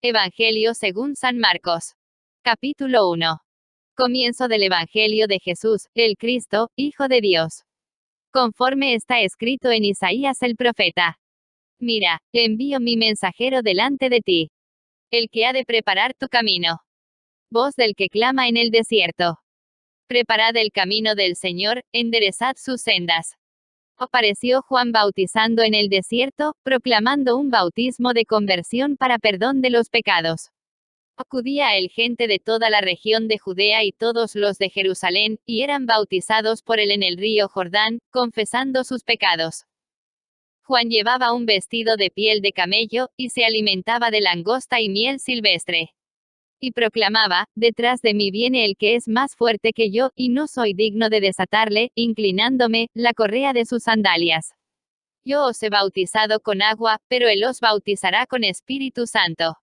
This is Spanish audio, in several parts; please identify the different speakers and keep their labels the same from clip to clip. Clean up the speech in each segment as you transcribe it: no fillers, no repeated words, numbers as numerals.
Speaker 1: Evangelio según San Marcos. Capítulo 1. Comienzo del Evangelio de Jesús, el Cristo, Hijo de Dios. Conforme está escrito en Isaías el profeta. Mira, envío mi mensajero delante de ti. El que ha de preparar tu camino. Voz del que clama en el desierto. Preparad el camino del Señor, enderezad sus sendas. Apareció Juan bautizando en el desierto, proclamando un bautismo de conversión para perdón de los pecados. Acudía a él gente de toda la región de Judea y todos los de Jerusalén, y eran bautizados por él en el río Jordán, confesando sus pecados. Juan llevaba un vestido de piel de camello, y se alimentaba de langosta y miel silvestre. Y proclamaba, detrás de mí viene el que es más fuerte que yo, y no soy digno de desatarle, inclinándome, la correa de sus sandalias. Yo os he bautizado con agua, pero él os bautizará con Espíritu Santo.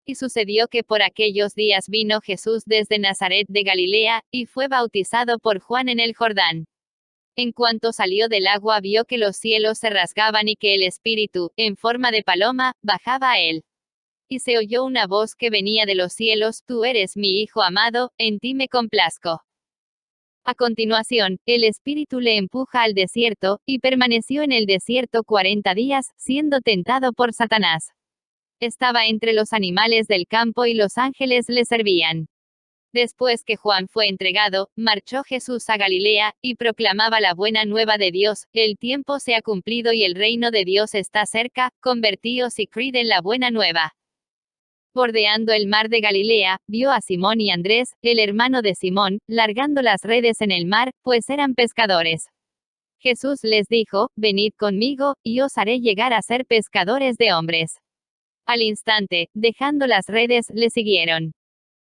Speaker 1: Y sucedió que por aquellos días vino Jesús desde Nazaret de Galilea, y fue bautizado por Juan en el Jordán. En cuanto salió del agua vio que los cielos se rasgaban y que el Espíritu, en forma de paloma, bajaba a él. Y se oyó una voz que venía de los cielos: Tú eres mi Hijo amado, en ti me complazco. A continuación, el Espíritu le empuja al desierto, y permaneció en el desierto 40 días, siendo tentado por Satanás. Estaba entre los animales del campo y los ángeles le servían. Después que Juan fue entregado, marchó Jesús a Galilea, y proclamaba la buena nueva de Dios: el tiempo se ha cumplido y el reino de Dios está cerca, convertíos y creed en la buena nueva. Bordeando el mar de Galilea, vio a Simón y Andrés, el hermano de Simón, largando las redes en el mar, pues eran pescadores. Jesús les dijo: Venid conmigo, y os haré llegar a ser pescadores de hombres. Al instante, dejando las redes, le siguieron.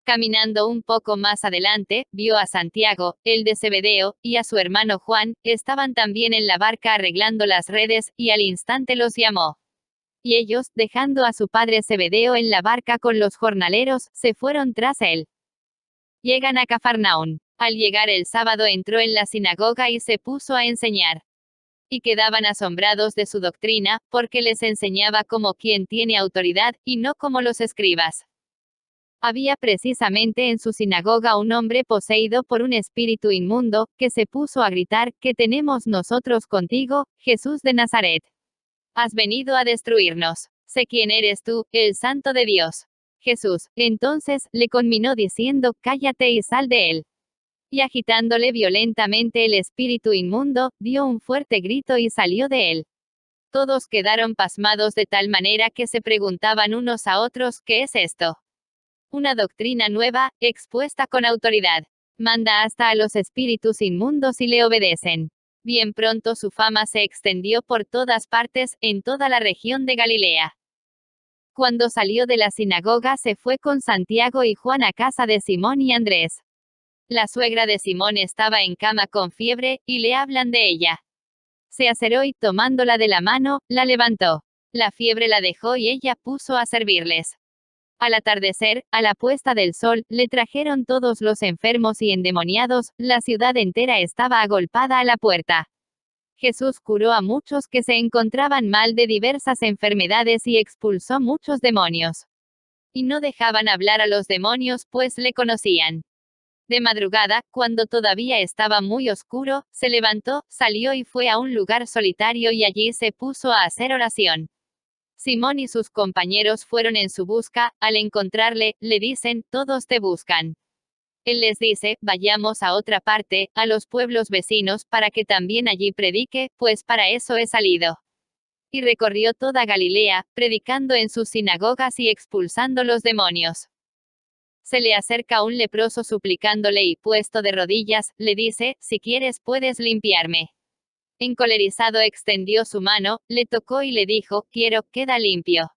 Speaker 1: Caminando un poco más adelante, vio a Santiago, el de Zebedeo, y a su hermano Juan, estaban también en la barca arreglando las redes, y al instante los llamó. Y ellos, dejando a su padre Zebedeo en la barca con los jornaleros, se fueron tras él. Llegan a Cafarnaún. Al llegar el sábado entró en la sinagoga y se puso a enseñar. Y quedaban asombrados de su doctrina, porque les enseñaba como quien tiene autoridad, y no como los escribas. Había precisamente en su sinagoga un hombre poseído por un espíritu inmundo, que se puso a gritar: ¿Qué tenemos nosotros contigo, Jesús de Nazaret? Has venido a destruirnos. Sé quién eres tú, el Santo de Dios. Jesús, entonces, le conminó diciendo: Cállate y sal de él. Y agitándole violentamente el espíritu inmundo, dio un fuerte grito y salió de él. Todos quedaron pasmados de tal manera que se preguntaban unos a otros: ¿qué es esto? Una doctrina nueva, expuesta con autoridad. Manda hasta a los espíritus inmundos y le obedecen. Bien pronto su fama se extendió por todas partes, en toda la región de Galilea. Cuando salió de la sinagoga se fue con Santiago y Juan a casa de Simón y Andrés. La suegra de Simón estaba en cama con fiebre, y le hablan de ella. Se acercó y tomándola de la mano, la levantó. La fiebre la dejó y ella puso a servirles. Al atardecer, a la puesta del sol, le trajeron todos los enfermos y endemoniados, la ciudad entera estaba agolpada a la puerta. Jesús curó a muchos que se encontraban mal de diversas enfermedades y expulsó muchos demonios. Y no dejaban hablar a los demonios, pues le conocían. De madrugada, cuando todavía estaba muy oscuro, se levantó, salió y fue a un lugar solitario y allí se puso a hacer oración. Simón y sus compañeros fueron en su busca. Al encontrarle, le dicen: Todos te buscan. Él les dice: Vayamos a otra parte, a los pueblos vecinos, para que también allí predique, pues para eso he salido. Y recorrió toda Galilea, predicando en sus sinagogas y expulsando los demonios. Se le acerca un leproso suplicándole y, puesto de rodillas, le dice: Si quieres puedes limpiarme. Encolerizado extendió su mano, le tocó y le dijo: Quiero, queda limpio.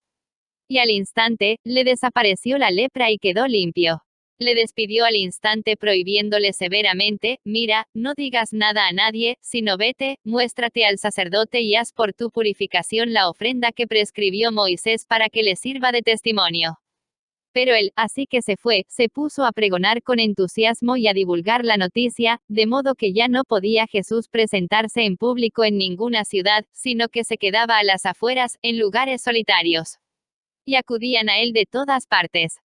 Speaker 1: Y al instante, le desapareció la lepra y quedó limpio. Le despidió al instante prohibiéndole severamente: Mira, no digas nada a nadie, sino vete, muéstrate al sacerdote y haz por tu purificación la ofrenda que prescribió Moisés para que le sirva de testimonio. Pero él, así que se fue, se puso a pregonar con entusiasmo y a divulgar la noticia, de modo que ya no podía Jesús presentarse en público en ninguna ciudad, sino que se quedaba a las afueras, en lugares solitarios. y acudían a él de todas partes.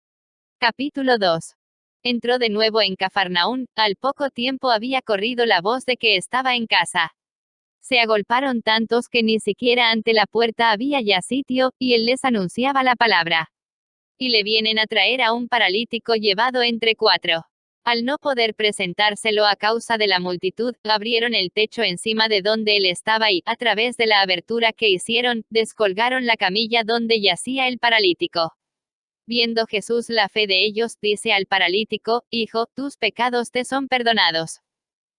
Speaker 1: Capítulo 2. Entró de nuevo en Cafarnaún, al poco tiempo había corrido la voz de que estaba en casa. Se agolparon tantos que ni siquiera ante la puerta había ya sitio, y él les anunciaba la palabra. Y le vienen a traer a un paralítico llevado entre 4. Al no poder presentárselo a causa de la multitud, abrieron el techo encima de donde él estaba y, a través de la abertura que hicieron, descolgaron la camilla donde yacía el paralítico. Viendo Jesús la fe de ellos, dice al paralítico: Hijo, tus pecados te son perdonados.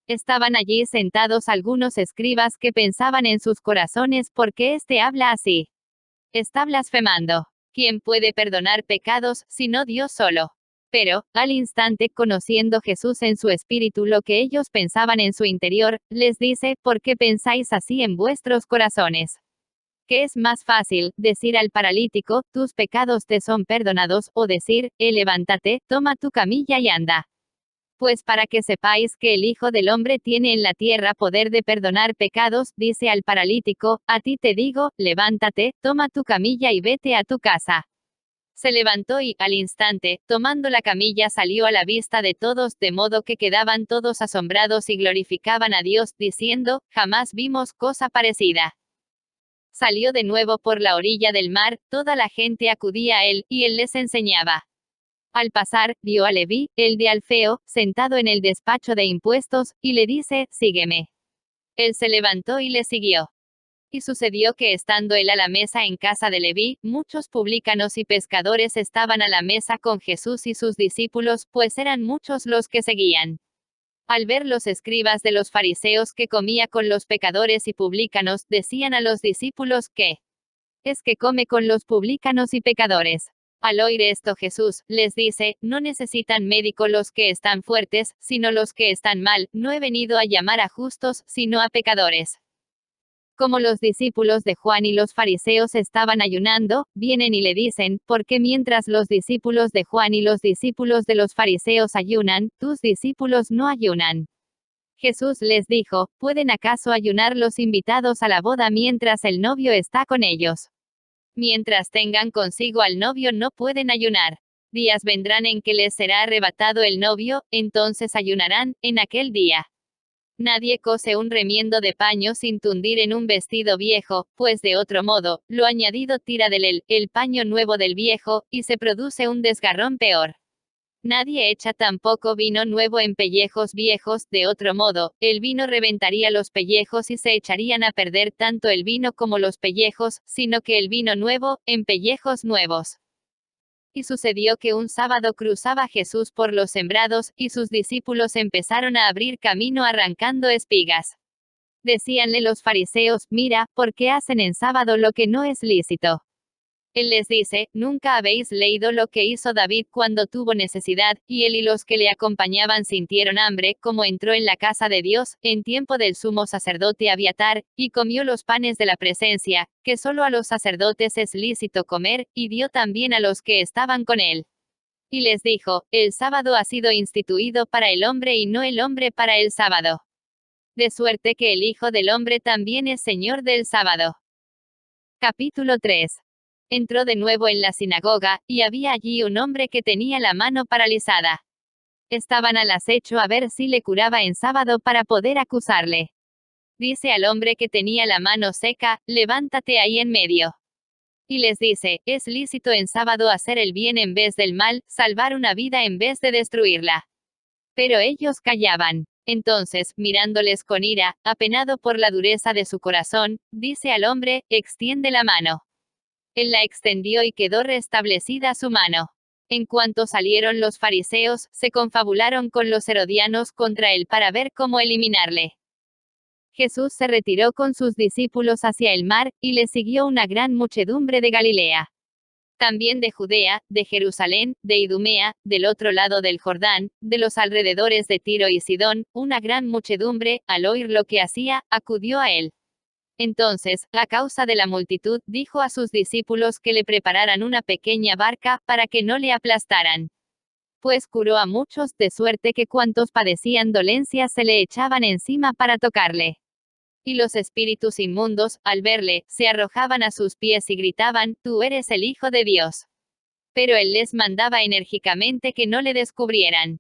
Speaker 1: Estaban allí sentados algunos escribas que pensaban en sus corazones: ¿por qué éste habla así? Está blasfemando. ¿Quién puede perdonar pecados, sino Dios solo? Pero, al instante, conociendo Jesús en su espíritu lo que ellos pensaban en su interior, les dice: ¿por qué pensáis así en vuestros corazones? ¿Qué es más fácil, decir al paralítico: tus pecados te son perdonados, o decir: levántate, toma tu camilla y anda? Pues para que sepáis que el Hijo del Hombre tiene en la tierra poder de perdonar pecados, dice al paralítico: a ti te digo, levántate, toma tu camilla y vete a tu casa. Se levantó y, al instante, tomando la camilla salió a la vista de todos, de modo que quedaban todos asombrados y glorificaban a Dios, diciendo: jamás vimos cosa parecida. Salió de nuevo por la orilla del mar, toda la gente acudía a él, y él les enseñaba. Al pasar, vio a Leví, el de Alfeo, sentado en el despacho de impuestos, y le dice: sígueme. Él se levantó y le siguió. Y sucedió que estando él a la mesa en casa de Leví, muchos publicanos y pescadores estaban a la mesa con Jesús y sus discípulos, pues eran muchos los que seguían. Al ver los escribas de los fariseos que comía con los pecadores y publicanos, decían a los discípulos: ¿qué es que come con los publicanos y pecadores? Al oír esto Jesús les dice: no necesitan médico los que están fuertes, sino los que están mal. No he venido a llamar a justos, sino a pecadores. Como los discípulos de Juan y los fariseos estaban ayunando, vienen y le dicen: ¿por qué mientras los discípulos de Juan y los discípulos de los fariseos ayunan, tus discípulos no ayunan? Jesús les dijo: ¿pueden acaso ayunar los invitados a la boda mientras el novio está con ellos? Mientras tengan consigo al novio no pueden ayunar. Días vendrán en que les será arrebatado el novio, entonces ayunarán, en aquel día. Nadie cose un remiendo de paño sin tundir en un vestido viejo, pues de otro modo, lo añadido tira del el paño nuevo del viejo, y se produce un desgarrón peor. Nadie echa tampoco vino nuevo en pellejos viejos, de otro modo, el vino reventaría los pellejos y se echarían a perder tanto el vino como los pellejos, sino que el vino nuevo, en pellejos nuevos. Y sucedió que un sábado cruzaba Jesús por los sembrados, y sus discípulos empezaron a abrir camino arrancando espigas. Decíanle los fariseos: mira, ¿por qué hacen en sábado lo que no es lícito? Él les dice: ¿nunca habéis leído lo que hizo David cuando tuvo necesidad, y él y los que le acompañaban sintieron hambre, como entró en la casa de Dios, en tiempo del sumo sacerdote Abiatar, y comió los panes de la presencia, que solo a los sacerdotes es lícito comer, y dio también a los que estaban con él? Y les dijo: el sábado ha sido instituido para el hombre y no el hombre para el sábado. De suerte que el Hijo del Hombre también es Señor del sábado. Capítulo 3. Entró de nuevo en la sinagoga, y había allí un hombre que tenía la mano paralizada. Estaban al acecho a ver si le curaba en sábado para poder acusarle. Dice al hombre que tenía la mano seca: levántate ahí en medio. Y les dice: es lícito en sábado hacer el bien en vez del mal, salvar una vida en vez de destruirla. Pero ellos callaban. Entonces, mirándoles con ira, apenado por la dureza de su corazón, dice al hombre: extiende la mano. Él la extendió y quedó restablecida su mano. En cuanto salieron los fariseos, se confabularon con los herodianos contra él para ver cómo eliminarle. Jesús se retiró con sus discípulos hacia el mar, y le siguió una gran muchedumbre de Galilea. También de Judea, de Jerusalén, de Idumea, del otro lado del Jordán, de los alrededores de Tiro y Sidón, una gran muchedumbre, al oír lo que hacía, acudió a él. Entonces, a causa de la multitud, dijo a sus discípulos que le prepararan una pequeña barca, para que no le aplastaran. Pues curó a muchos, de suerte que cuantos padecían dolencias se le echaban encima para tocarle. Y los espíritus inmundos, al verle, se arrojaban a sus pies y gritaban, tú eres el Hijo de Dios. Pero él les mandaba enérgicamente que no le descubrieran.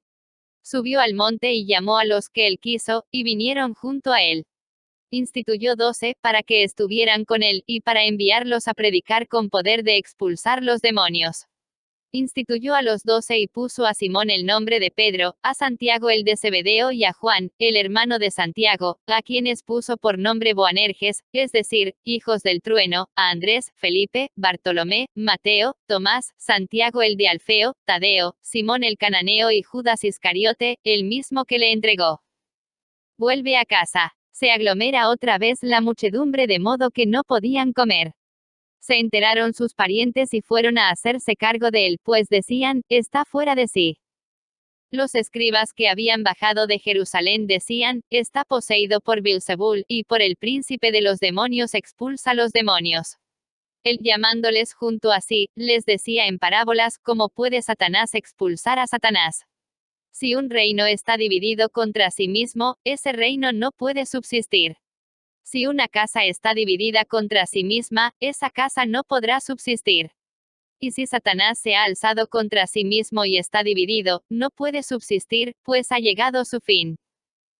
Speaker 1: Subió al monte y llamó a los que él quiso, y vinieron junto a él. Instituyó 12, para que estuvieran con él, y para enviarlos a predicar con poder de expulsar los demonios. Instituyó a los 12 y puso a Simón el nombre de Pedro, a Santiago el de Zebedeo y a Juan, el hermano de Santiago, a quienes puso por nombre Boanerges, es decir, hijos del trueno, a Andrés, Felipe, Bartolomé, Mateo, Tomás, Santiago el de Alfeo, Tadeo, Simón el cananeo y Judas Iscariote, el mismo que le entregó. Vuelve a casa. Se aglomera otra vez la muchedumbre de modo que no podían comer. Se enteraron sus parientes y fueron a hacerse cargo de él, pues decían, está fuera de sí. Los escribas que habían bajado de Jerusalén decían, está poseído por Beelzebul, y por el príncipe de los demonios expulsa los demonios. Él llamándoles junto a sí, les decía en parábolas, ¿cómo puede Satanás expulsar a Satanás? Si un reino está dividido contra sí mismo, ese reino no puede subsistir. Si una casa está dividida contra sí misma, esa casa no podrá subsistir. Y si Satanás se ha alzado contra sí mismo y está dividido, no puede subsistir, pues ha llegado su fin.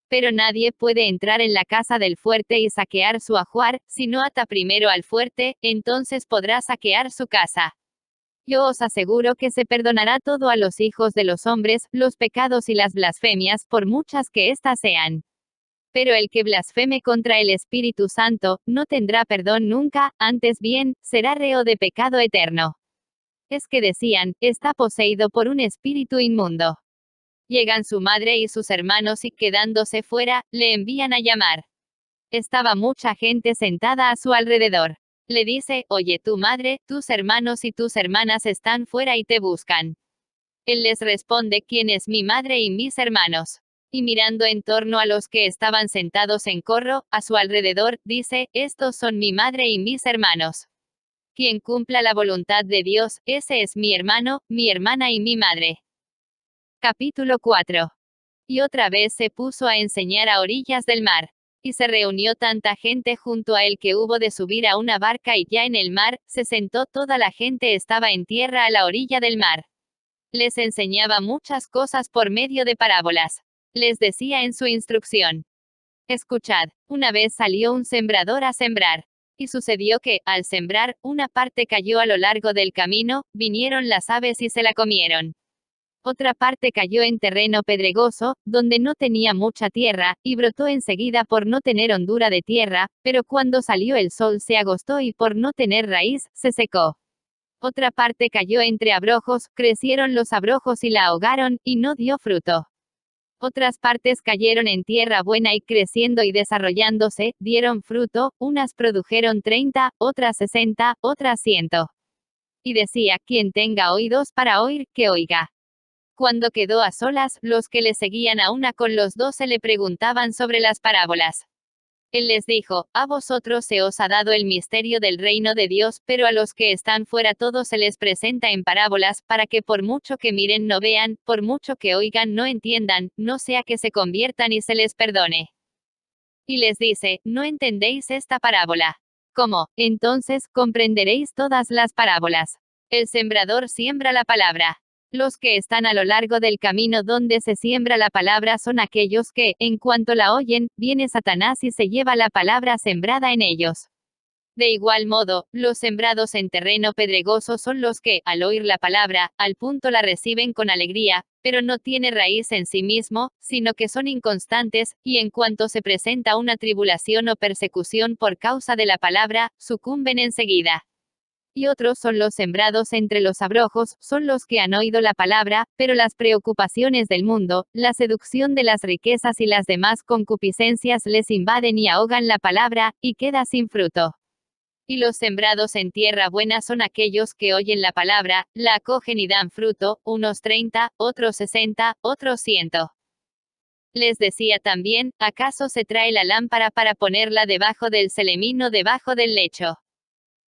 Speaker 1: Pero nadie puede entrar en la casa del fuerte y saquear su ajuar, si no ata primero al fuerte, entonces podrá saquear su casa. Yo os aseguro que se perdonará todo a los hijos de los hombres, los pecados y las blasfemias, por muchas que éstas sean. Pero el que blasfeme contra el Espíritu Santo, no tendrá perdón nunca, antes bien, será reo de pecado eterno. Es que decían, está poseído por un espíritu inmundo. Llegan su madre y sus hermanos y quedándose fuera, le envían a llamar. Estaba mucha gente sentada a su alrededor. Le dice, oye tu madre, tus hermanos y tus hermanas están fuera y te buscan. Él les responde, ¿quién es mi madre y mis hermanos? Y mirando en torno a los que estaban sentados en corro, a su alrededor, dice, estos son mi madre y mis hermanos. Quien cumpla la voluntad de Dios, ese es mi hermano, mi hermana y mi madre. Capítulo 4. Y otra vez se puso a enseñar a orillas del mar. Y se reunió tanta gente junto a él que hubo de subir a una barca y ya en el mar, se sentó toda la gente estaba en tierra a la orilla del mar. Les enseñaba muchas cosas por medio de parábolas. Les decía en su instrucción. Escuchad, una vez salió un sembrador a sembrar. Y sucedió que, al sembrar, una parte cayó a lo largo del camino, vinieron las aves y se la comieron. Otra parte cayó en terreno pedregoso, donde no tenía mucha tierra, y brotó enseguida por no tener hondura de tierra, pero cuando salió el sol se agostó y por no tener raíz, se secó. Otra parte cayó entre abrojos, crecieron los abrojos y la ahogaron, y no dio fruto. Otras partes cayeron en tierra buena y creciendo y desarrollándose, dieron fruto, unas produjeron 30, otras 60, otras 100. Y decía, quien tenga oídos para oír, que oiga. Cuando quedó a solas, los que le seguían a una con los 12 le preguntaban sobre las parábolas. Él les dijo, a vosotros se os ha dado el misterio del reino de Dios, pero a los que están fuera todo se les presenta en parábolas, para que por mucho que miren no vean, por mucho que oigan no entiendan, no sea que se conviertan y se les perdone. Y les dice, ¿no entendéis esta parábola? ¿Cómo? Entonces, comprenderéis todas las parábolas. El sembrador siembra la palabra. Los que están a lo largo del camino donde se siembra la palabra son aquellos que, en cuanto la oyen, viene Satanás y se lleva la palabra sembrada en ellos. De igual modo, los sembrados en terreno pedregoso son los que, al oír la palabra, al punto la reciben con alegría, pero no tiene raíz en sí mismo, sino que son inconstantes, y en cuanto se presenta una tribulación o persecución por causa de la palabra, sucumben enseguida. Y otros son los sembrados entre los abrojos, son los que han oído la palabra, pero las preocupaciones del mundo, la seducción de las riquezas y las demás concupiscencias les invaden y ahogan la palabra, y queda sin fruto. Y los sembrados en tierra buena son aquellos que oyen la palabra, la acogen y dan fruto, unos 30, otros 60, otros 100. Les decía también, ¿acaso se trae la lámpara para ponerla debajo del celemín o debajo del lecho?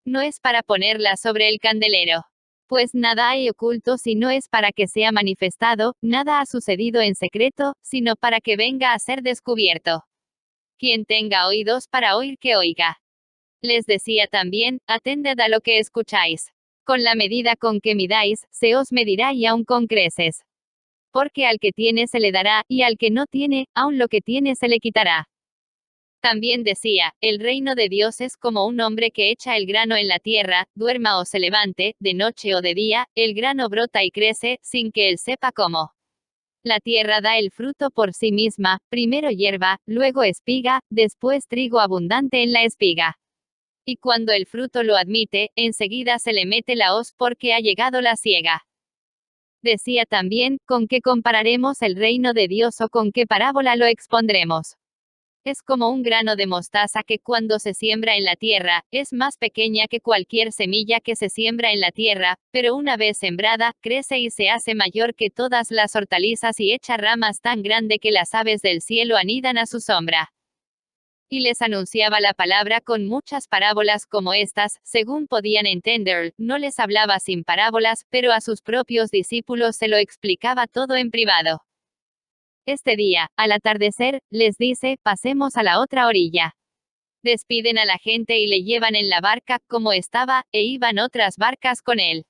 Speaker 1: No es para ponerla sobre el candelero. Pues nada hay oculto si no es para que sea manifestado, nada ha sucedido en secreto, sino para que venga a ser descubierto. Quien tenga oídos para oír, que oiga. Les decía también, atended a lo que escucháis. Con la medida con que midáis, se os medirá y aun con creces. Porque al que tiene se le dará, y al que no tiene, aun lo que tiene se le quitará. También decía, el reino de Dios es como un hombre que echa el grano en la tierra, duerma o se levante, de noche o de día, el grano brota y crece, sin que él sepa cómo. La tierra da el fruto por sí misma, primero hierba, luego espiga, después trigo abundante en la espiga. Y cuando el fruto lo admite, enseguida se le mete la hoz porque ha llegado la siega. Decía también, ¿con qué compararemos el reino de Dios o con qué parábola lo expondremos? Es como un grano de mostaza que cuando se siembra en la tierra, es más pequeña que cualquier semilla que se siembra en la tierra, pero una vez sembrada, crece y se hace mayor que todas las hortalizas y echa ramas tan grande que las aves del cielo anidan a su sombra. Y les anunciaba la palabra con muchas parábolas como estas, según podían entender, no les hablaba sin parábolas, pero a sus propios discípulos se lo explicaba todo en privado. Este día, al atardecer, les dice, pasemos a la otra orilla. Despiden a la gente y le llevan en la barca, como estaba, e iban otras barcas con él.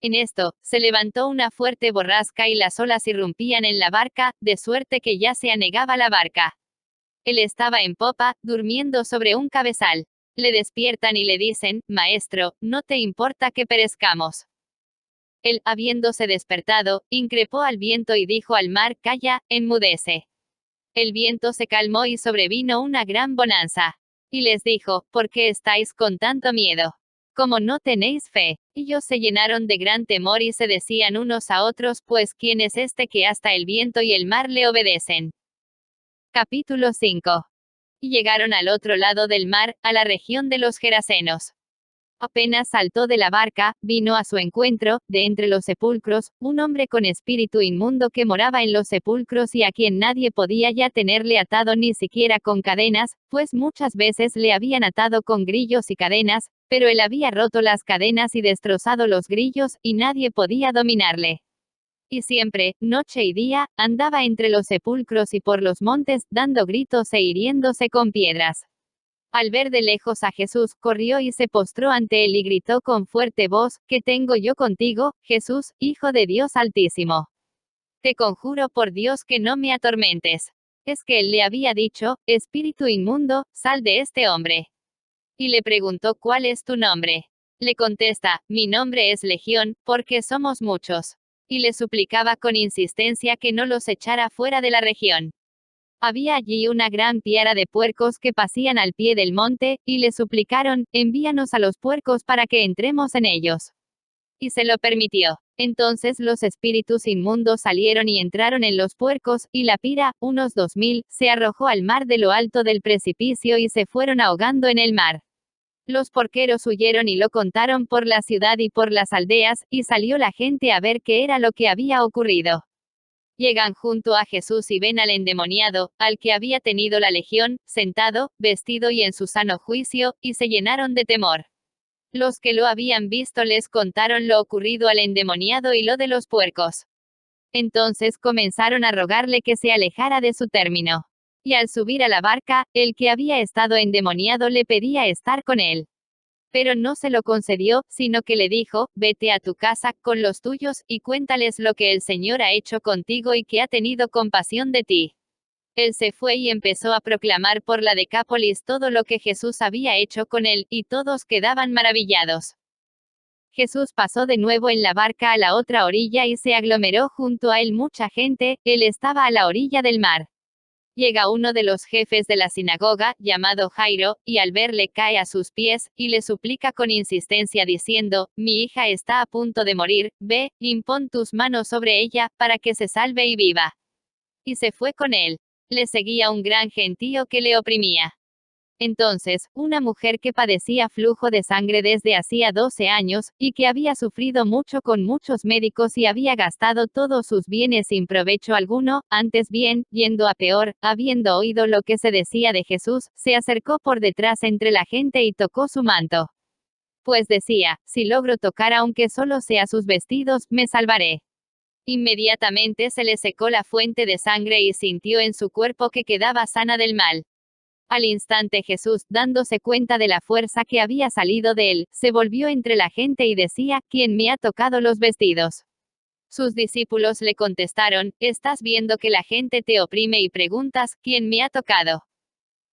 Speaker 1: En esto, se levantó una fuerte borrasca y las olas irrumpían en la barca, de suerte que ya se anegaba la barca. Él estaba en popa, durmiendo sobre un cabezal. Le despiertan y le dicen, Maestro, ¿no te importa que perezcamos? Él, habiéndose despertado, increpó al viento y dijo al mar, Calla, enmudece. El viento se calmó y sobrevino una gran bonanza. Y les dijo, ¿por qué estáis con tanto miedo? Como no tenéis fe. Ellos se llenaron de gran temor y se decían unos a otros, pues ¿quién es este que hasta el viento y el mar le obedecen? Capítulo 5. Y llegaron al otro lado del mar, a la región de los Gerasenos. Apenas saltó de la barca, vino a su encuentro, de entre los sepulcros, un hombre con espíritu inmundo que moraba en los sepulcros y a quien nadie podía ya tenerle atado ni siquiera con cadenas, pues muchas veces le habían atado con grillos y cadenas, pero él había roto las cadenas y destrozado los grillos, y nadie podía dominarle. Y siempre, noche y día, andaba entre los sepulcros y por los montes, dando gritos e hiriéndose con piedras. Al ver de lejos a Jesús, corrió y se postró ante él y gritó con fuerte voz, ¿qué tengo yo contigo, Jesús, Hijo de Dios Altísimo? Te conjuro por Dios que no me atormentes. Es que él le había dicho, espíritu inmundo, sal de este hombre. Y le preguntó, ¿cuál es tu nombre? Le contesta, mi nombre es Legión, porque somos muchos. Y le suplicaba con insistencia que no los echara fuera de la región. Había allí una gran piara de puercos que pasían al pie del monte, y le suplicaron, envíanos a los puercos para que entremos en ellos. Y se lo permitió. Entonces los espíritus inmundos salieron y entraron en los puercos, y la pira, unos 2000, se arrojó al mar de lo alto del precipicio y se fueron ahogando en el mar. Los porqueros huyeron y lo contaron por la ciudad y por las aldeas, y salió la gente a ver qué era lo que había ocurrido. Llegan junto a Jesús y ven al endemoniado, al que había tenido la legión, sentado, vestido y en su sano juicio, y se llenaron de temor. Los que lo habían visto les contaron lo ocurrido al endemoniado y lo de los puercos. Entonces comenzaron a rogarle que se alejara de su término. Y al subir a la barca, el que había estado endemoniado le pedía estar con él. Pero no se lo concedió, sino que le dijo, vete a tu casa, con los tuyos, y cuéntales lo que el Señor ha hecho contigo y que ha tenido compasión de ti. Él se fue y empezó a proclamar por la Decápolis todo lo que Jesús había hecho con él, y todos quedaban maravillados. Jesús pasó de nuevo en la barca a la otra orilla y se aglomeró junto a él mucha gente, él estaba a la orilla del mar. Llega uno de los jefes de la sinagoga, llamado Jairo, y al verle cae a sus pies, y le suplica con insistencia diciendo, mi hija está a punto de morir, ve, impón tus manos sobre ella, para que se salve y viva. Y se fue con él. Le seguía un gran gentío que le oprimía. Entonces, una mujer que padecía flujo de sangre desde hacía 12 años, y que había sufrido mucho con muchos médicos y había gastado todos sus bienes sin provecho alguno, antes bien, yendo a peor, habiendo oído lo que se decía de Jesús, se acercó por detrás entre la gente y tocó su manto. Pues decía, si logro tocar aunque solo sea sus vestidos, me salvaré. Inmediatamente se le secó la fuente de sangre y sintió en su cuerpo que quedaba sana del mal. Al instante Jesús, dándose cuenta de la fuerza que había salido de él, se volvió entre la gente y decía, ¿quién me ha tocado los vestidos? Sus discípulos le contestaron, estás viendo que la gente te oprime y preguntas, ¿quién me ha tocado?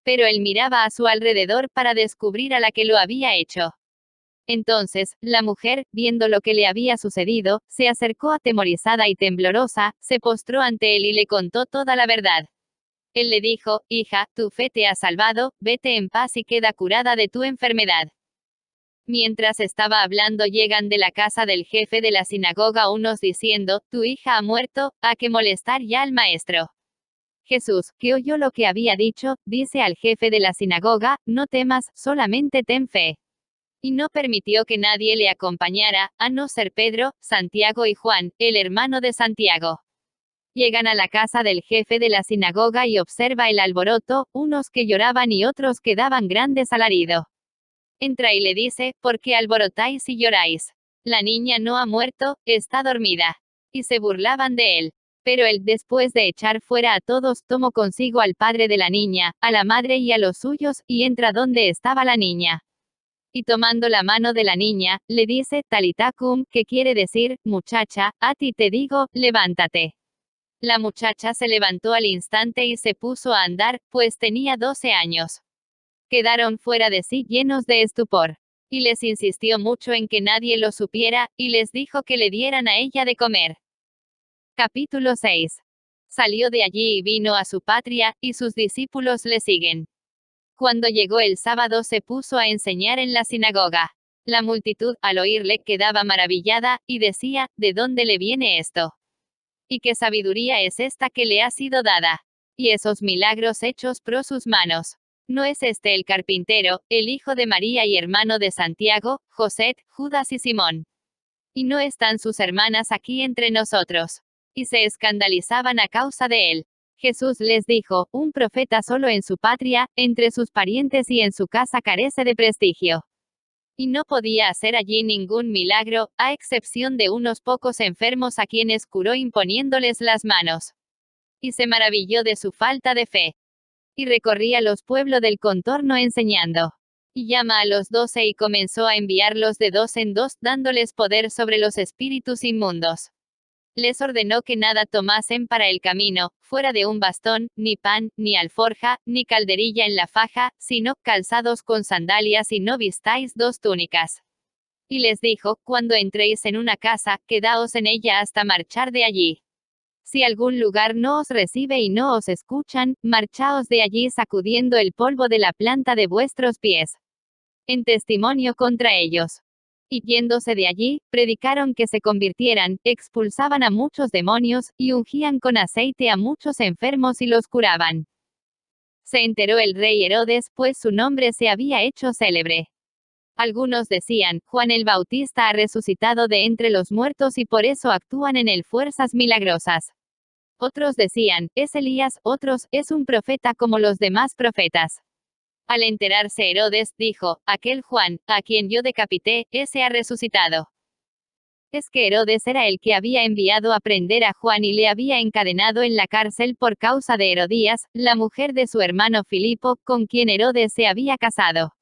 Speaker 1: Pero él miraba a su alrededor para descubrir a la que lo había hecho. Entonces, la mujer, viendo lo que le había sucedido, se acercó atemorizada y temblorosa, se postró ante él y le contó toda la verdad. Él le dijo, hija, tu fe te ha salvado, vete en paz y queda curada de tu enfermedad. Mientras estaba hablando llegan de la casa del jefe de la sinagoga unos diciendo, tu hija ha muerto, ¿a qué molestar ya al maestro? Jesús, que oyó lo que había dicho, dice al jefe de la sinagoga, no temas, solamente ten fe. Y no permitió que nadie le acompañara, a no ser Pedro, Santiago y Juan, el hermano de Santiago. Llegan a la casa del jefe de la sinagoga y observa el alboroto, unos que lloraban y otros que daban grandes alarido. Entra y le dice, ¿por qué alborotáis y lloráis? La niña no ha muerto, está dormida. Y se burlaban de él. Pero él, después de echar fuera a todos, tomó consigo al padre de la niña, a la madre y a los suyos, y entra donde estaba la niña. Y tomando la mano de la niña, le dice, Talita cum, que quiere decir, muchacha, a ti te digo, levántate. La muchacha se levantó al instante y se puso a andar, pues tenía 12 años. Quedaron fuera de sí llenos de estupor. Y les insistió mucho en que nadie lo supiera, y les dijo que le dieran a ella de comer. Capítulo 6. Salió de allí y vino a su patria, y sus discípulos le siguen. Cuando llegó el sábado se puso a enseñar en la sinagoga. La multitud, al oírle, quedaba maravillada, y decía, ¿de dónde le viene esto? ¿Y qué sabiduría es esta que le ha sido dada? Y esos milagros hechos por sus manos. ¿No es este el carpintero, el hijo de María y hermano de Santiago, José, Judas y Simón? ¿Y no están sus hermanas aquí entre nosotros? Y se escandalizaban a causa de él. Jesús les dijo, un profeta solo en su patria, entre sus parientes y en su casa carece de prestigio. Y no podía hacer allí ningún milagro, a excepción de unos pocos enfermos a quienes curó imponiéndoles las manos. Y se maravilló de su falta de fe. Y recorría los pueblos del contorno enseñando. Y llama a los 12 y comenzó a enviarlos de 2 en 2, dándoles poder sobre los espíritus inmundos. Les ordenó que nada tomasen para el camino, fuera de un bastón, ni pan, ni alforja, ni calderilla en la faja, sino calzados con sandalias y no vistáis 2 túnicas. Y les dijo, cuando entréis en una casa, quedaos en ella hasta marchar de allí. Si algún lugar no os recibe y no os escuchan, marchaos de allí sacudiendo el polvo de la planta de vuestros pies. En testimonio contra ellos. Y yéndose de allí, predicaron que se convirtieran, expulsaban a muchos demonios, y ungían con aceite a muchos enfermos y los curaban. Se enteró el rey Herodes, pues su nombre se había hecho célebre. Algunos decían, Juan el Bautista ha resucitado de entre los muertos y por eso actúan en él fuerzas milagrosas. Otros decían, es Elías, otros, es un profeta como los demás profetas. Al enterarse Herodes, dijo, aquel Juan, a quien yo decapité, ese ha resucitado. Es que Herodes era el que había enviado a prender a Juan y le había encadenado en la cárcel por causa de Herodías, la mujer de su hermano Filipo, con quien Herodes se había casado.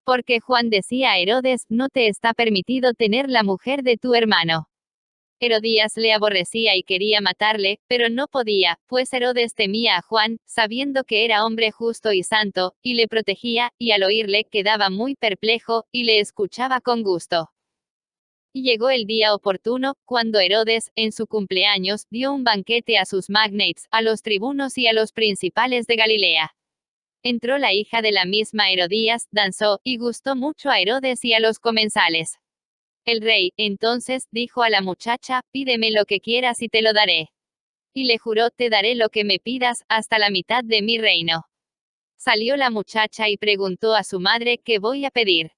Speaker 1: Porque Juan decía a Herodes, no te está permitido tener la mujer de tu hermano. Herodías le aborrecía y quería matarle, pero no podía, pues Herodes temía a Juan, sabiendo que era hombre justo y santo, y le protegía, y al oírle quedaba muy perplejo, y le escuchaba con gusto. Y llegó el día oportuno, cuando Herodes, en su cumpleaños, dio un banquete a sus magnates, a los tribunos y a los principales de Galilea. Entró la hija de la misma Herodías, danzó, y gustó mucho a Herodes y a los comensales. El rey, entonces, dijo a la muchacha, pídeme lo que quieras y te lo daré. Y le juró, te daré lo que me pidas, hasta la mitad de mi reino. Salió la muchacha y preguntó a su madre, ¿qué voy a pedir?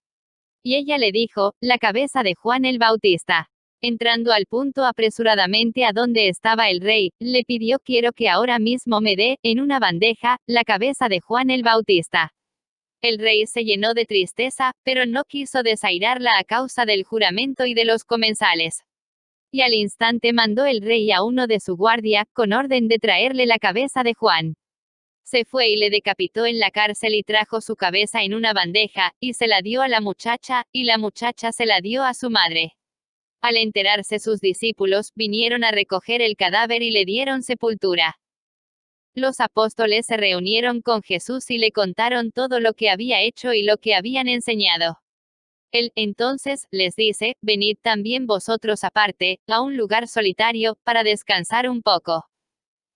Speaker 1: Y ella le dijo, la cabeza de Juan el Bautista. Entrando al punto apresuradamente a donde estaba el rey, le pidió, quiero que ahora mismo me dé, en una bandeja, la cabeza de Juan el Bautista. El rey se llenó de tristeza, pero no quiso desairarla a causa del juramento y de los comensales. Y al instante mandó el rey a uno de su guardia, con orden de traerle la cabeza de Juan. Se fue y le decapitó en la cárcel y trajo su cabeza en una bandeja, y se la dio a la muchacha, y la muchacha se la dio a su madre. Al enterarse sus discípulos, vinieron a recoger el cadáver y le dieron sepultura. Los apóstoles se reunieron con Jesús y le contaron todo lo que había hecho y lo que habían enseñado. Él, entonces, les dice, venid también vosotros aparte, a un lugar solitario, para descansar un poco.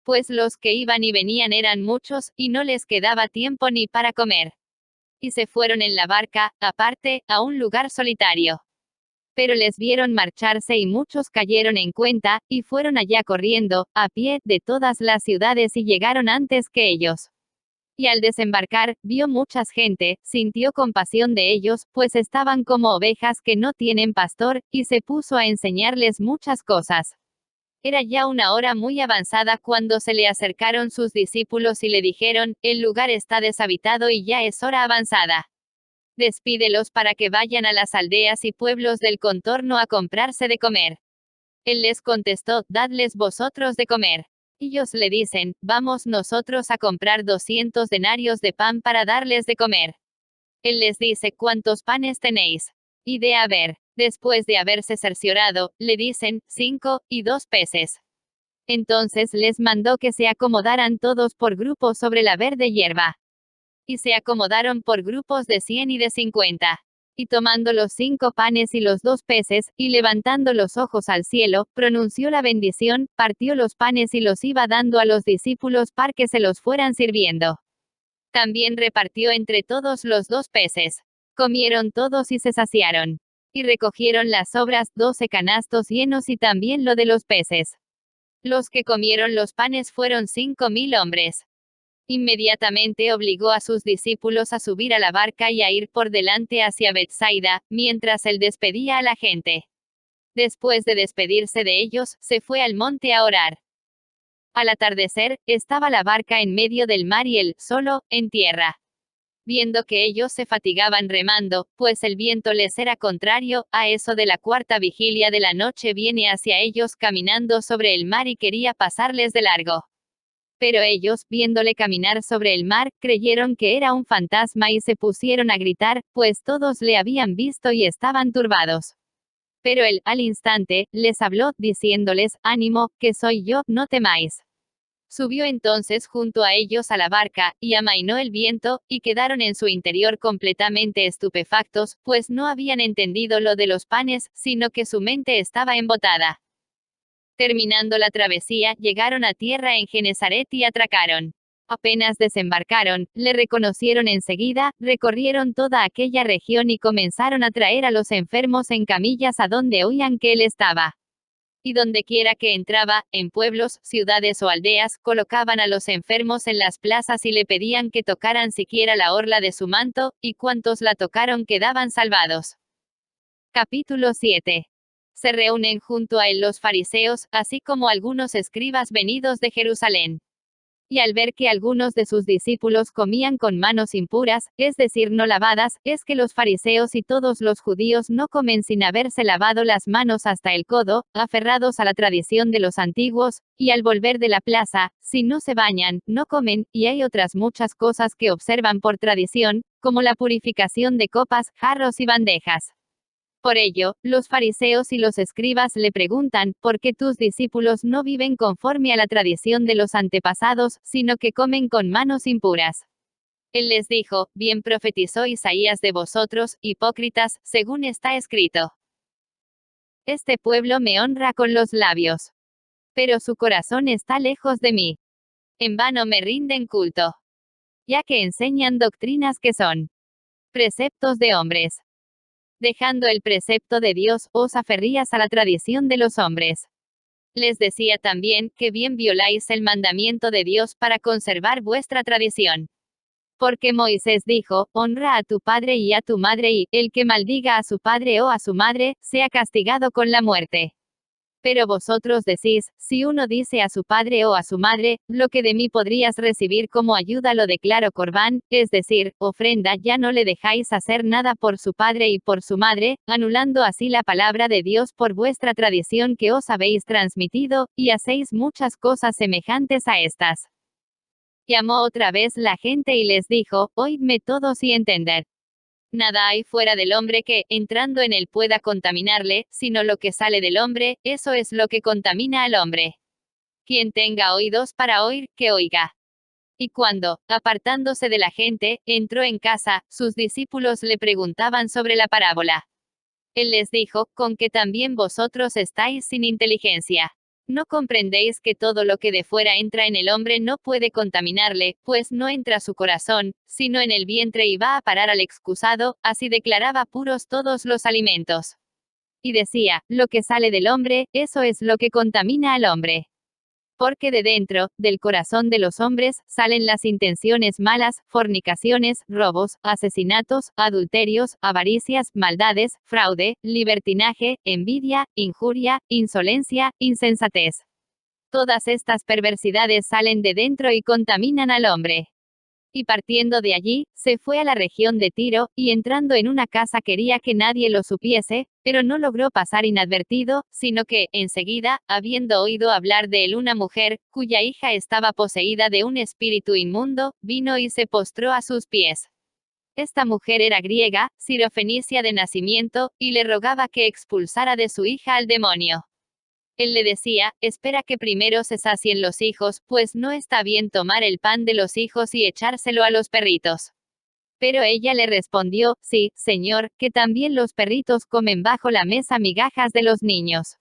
Speaker 1: Pues los que iban y venían eran muchos, y no les quedaba tiempo ni para comer. Y se fueron en la barca, aparte, a un lugar solitario. Pero les vieron marcharse y muchos cayeron en cuenta, y fueron allá corriendo, a pie, de todas las ciudades y llegaron antes que ellos. Y al desembarcar, vio mucha gente, sintió compasión de ellos, pues estaban como ovejas que no tienen pastor, y se puso a enseñarles muchas cosas. Era ya una hora muy avanzada cuando se le acercaron sus discípulos y le dijeron, el lugar está deshabitado y ya es hora avanzada. Despídelos para que vayan a las aldeas y pueblos del contorno a comprarse de comer. Él les contestó, dadles vosotros de comer. Ellos le dicen, vamos nosotros a comprar 200 denarios de pan para darles de comer. Él les dice, ¿cuántos panes tenéis? Y de haber, después de haberse cerciorado, le dicen, 5, y 2 peces. Entonces les mandó que se acomodaran todos por grupos sobre la verde hierba. Y se acomodaron por grupos de 100 y de 50. Y tomando los 5 panes y los 2 peces, y levantando los ojos al cielo, pronunció la bendición, partió los panes y los iba dando a los discípulos para que se los fueran sirviendo. También repartió entre todos los 2 peces. Comieron todos y se saciaron. Y recogieron las sobras, 12 canastos llenos y también lo de los peces. Los que comieron los panes fueron 5.000 hombres. Inmediatamente obligó a sus discípulos a subir a la barca y a ir por delante hacia Betsaida, mientras él despedía a la gente. Después de despedirse de ellos, se fue al monte a orar. Al atardecer, estaba la barca en medio del mar y él, solo, en tierra. Viendo que ellos se fatigaban remando, pues el viento les era contrario, a eso de la 4ª vigilia de la noche viene hacia ellos caminando sobre el mar y quería pasarles de largo. Pero ellos, viéndole caminar sobre el mar, creyeron que era un fantasma y se pusieron a gritar, pues todos le habían visto y estaban turbados. Pero él, al instante, les habló, diciéndoles, ánimo, que soy yo, no temáis. Subió entonces junto a ellos a la barca, y amainó el viento, y quedaron en su interior completamente estupefactos, pues no habían entendido lo de los panes, sino que su mente estaba embotada. Terminando la travesía, llegaron a tierra en Genesaret y atracaron. Apenas desembarcaron, le reconocieron enseguida, recorrieron toda aquella región y comenzaron a traer a los enfermos en camillas a donde oían que él estaba. Y dondequiera que entraba, en pueblos, ciudades o aldeas, colocaban a los enfermos en las plazas y le pedían que tocaran siquiera la orla de su manto, y cuantos la tocaron quedaban salvados. Capítulo 7. Se reúnen junto a él los fariseos, así como algunos escribas venidos de Jerusalén. Y al ver que algunos de sus discípulos comían con manos impuras, es decir, no lavadas, es que los fariseos y todos los judíos no comen sin haberse lavado las manos hasta el codo, aferrados a la tradición de los antiguos, y al volver de la plaza, si no se bañan, no comen, y hay otras muchas cosas que observan por tradición, como la purificación de copas, jarros y bandejas. Por ello, los fariseos y los escribas le preguntan, ¿por qué tus discípulos no viven conforme a la tradición de los antepasados, sino que comen con manos impuras? Él les dijo, bien profetizó Isaías de vosotros, hipócritas, según está escrito. Este pueblo me honra con los labios, pero su corazón está lejos de mí. En vano me rinden culto, ya que enseñan doctrinas que son preceptos de hombres. Dejando el precepto de Dios, os aferrías a la tradición de los hombres. Les decía también, que bien violáis el mandamiento de Dios para conservar vuestra tradición. Porque Moisés dijo, honra a tu padre y a tu madre y, el que maldiga a su padre o a su madre, sea castigado con la muerte. Pero vosotros decís, si uno dice a su padre o a su madre, lo que de mí podrías recibir como ayuda lo declaro corbán, es decir, ofrenda, ya no le dejáis hacer nada por su padre y por su madre, anulando así la palabra de Dios por vuestra tradición que os habéis transmitido, y hacéis muchas cosas semejantes a estas. Llamó otra vez la gente y les dijo, oídme todos y entended. Nada hay fuera del hombre que, entrando en él, pueda contaminarle, sino lo que sale del hombre, eso es lo que contamina al hombre. Quien tenga oídos para oír, que oiga. Y cuando, apartándose de la gente, entró en casa, sus discípulos le preguntaban sobre la parábola. Él les dijo, con que también vosotros estáis sin inteligencia. ¿No comprendéis que todo lo que de fuera entra en el hombre no puede contaminarle, pues no entra a su corazón, sino en el vientre y va a parar al excusado? Así declaraba puros todos los alimentos. Y decía, lo que sale del hombre, eso es lo que contamina al hombre. Porque de dentro, del corazón de los hombres, salen las intenciones malas, fornicaciones, robos, asesinatos, adulterios, avaricias, maldades, fraude, libertinaje, envidia, injuria, insolencia, insensatez. Todas estas perversidades salen de dentro y contaminan al hombre. Y partiendo de allí, se fue a la región de Tiro, y entrando en una casa quería que nadie lo supiese, pero no logró pasar inadvertido, sino que, enseguida, habiendo oído hablar de él una mujer, cuya hija estaba poseída de un espíritu inmundo, vino y se postró a sus pies. Esta mujer era griega, sirofenicia de nacimiento, y le rogaba que expulsara de su hija al demonio. Él le decía, espera que primero se sacien los hijos, pues no está bien tomar el pan de los hijos y echárselo a los perritos. Pero ella le respondió, sí, señor, que también los perritos comen bajo la mesa migajas de los niños.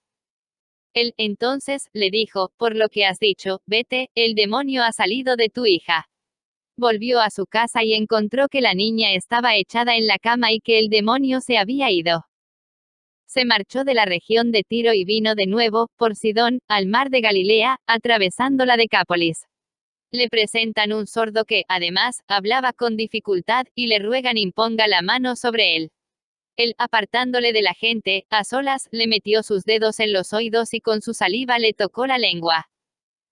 Speaker 1: Él, entonces, le dijo, por lo que has dicho, vete, el demonio ha salido de tu hija. Volvió a su casa y encontró que la niña estaba echada en la cama y que el demonio se había ido. Se marchó de la región de Tiro y vino de nuevo, por Sidón, al mar de Galilea, atravesando la Decápolis. Le presentan un sordo que, además, hablaba con dificultad, y le ruegan imponga la mano sobre él. Él, apartándole de la gente, a solas, le metió sus dedos en los oídos y con su saliva le tocó la lengua.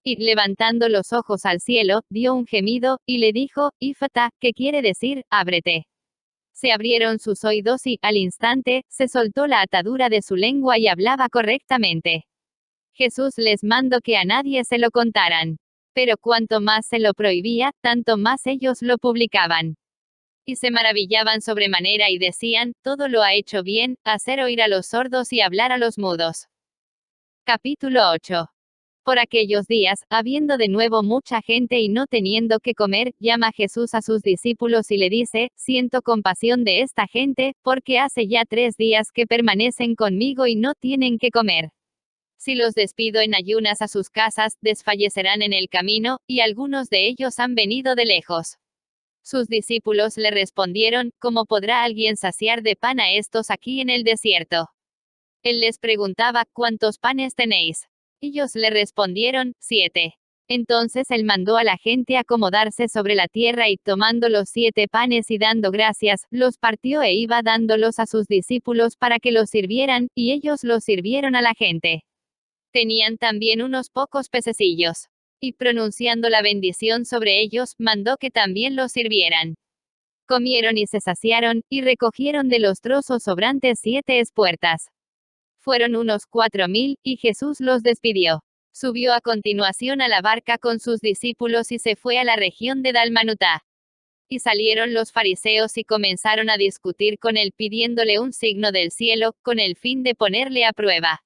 Speaker 1: Y, levantando los ojos al cielo, dio un gemido, y le dijo, Ifata, que quiere decir, ábrete. Se abrieron sus oídos y, al instante, se soltó la atadura de su lengua y hablaba correctamente. Jesús les mandó que a nadie se lo contaran. Pero cuanto más se lo prohibía, tanto más ellos lo publicaban. Y se maravillaban sobremanera y decían, todo lo ha hecho bien, hacer oír a los sordos y hablar a los mudos. Capítulo 8. Por aquellos días, habiendo de nuevo mucha gente y no teniendo que comer, llama Jesús a sus discípulos y le dice, siento compasión de esta gente, porque hace ya 3 días que permanecen conmigo y no tienen que comer. Si los despido en ayunas a sus casas, desfallecerán en el camino, y algunos de ellos han venido de lejos. Sus discípulos le respondieron, ¿cómo podrá alguien saciar de pan a estos aquí en el desierto? Él les preguntaba, ¿cuántos panes tenéis? Ellos le respondieron, 7. Entonces él mandó a la gente acomodarse sobre la tierra y tomando los 7 panes y dando gracias, los partió e iba dándolos a sus discípulos para que los sirvieran, y ellos los sirvieron a la gente. Tenían también unos pocos pececillos. Y pronunciando la bendición sobre ellos, mandó que también los sirvieran. Comieron y se saciaron, y recogieron de los trozos sobrantes 7 espuertas. Fueron unos 4.000, y Jesús los despidió. Subió a continuación a la barca con sus discípulos y se fue a la región de Dalmanutá. Y salieron los fariseos y comenzaron a discutir con él pidiéndole un signo del cielo, con el fin de ponerle a prueba.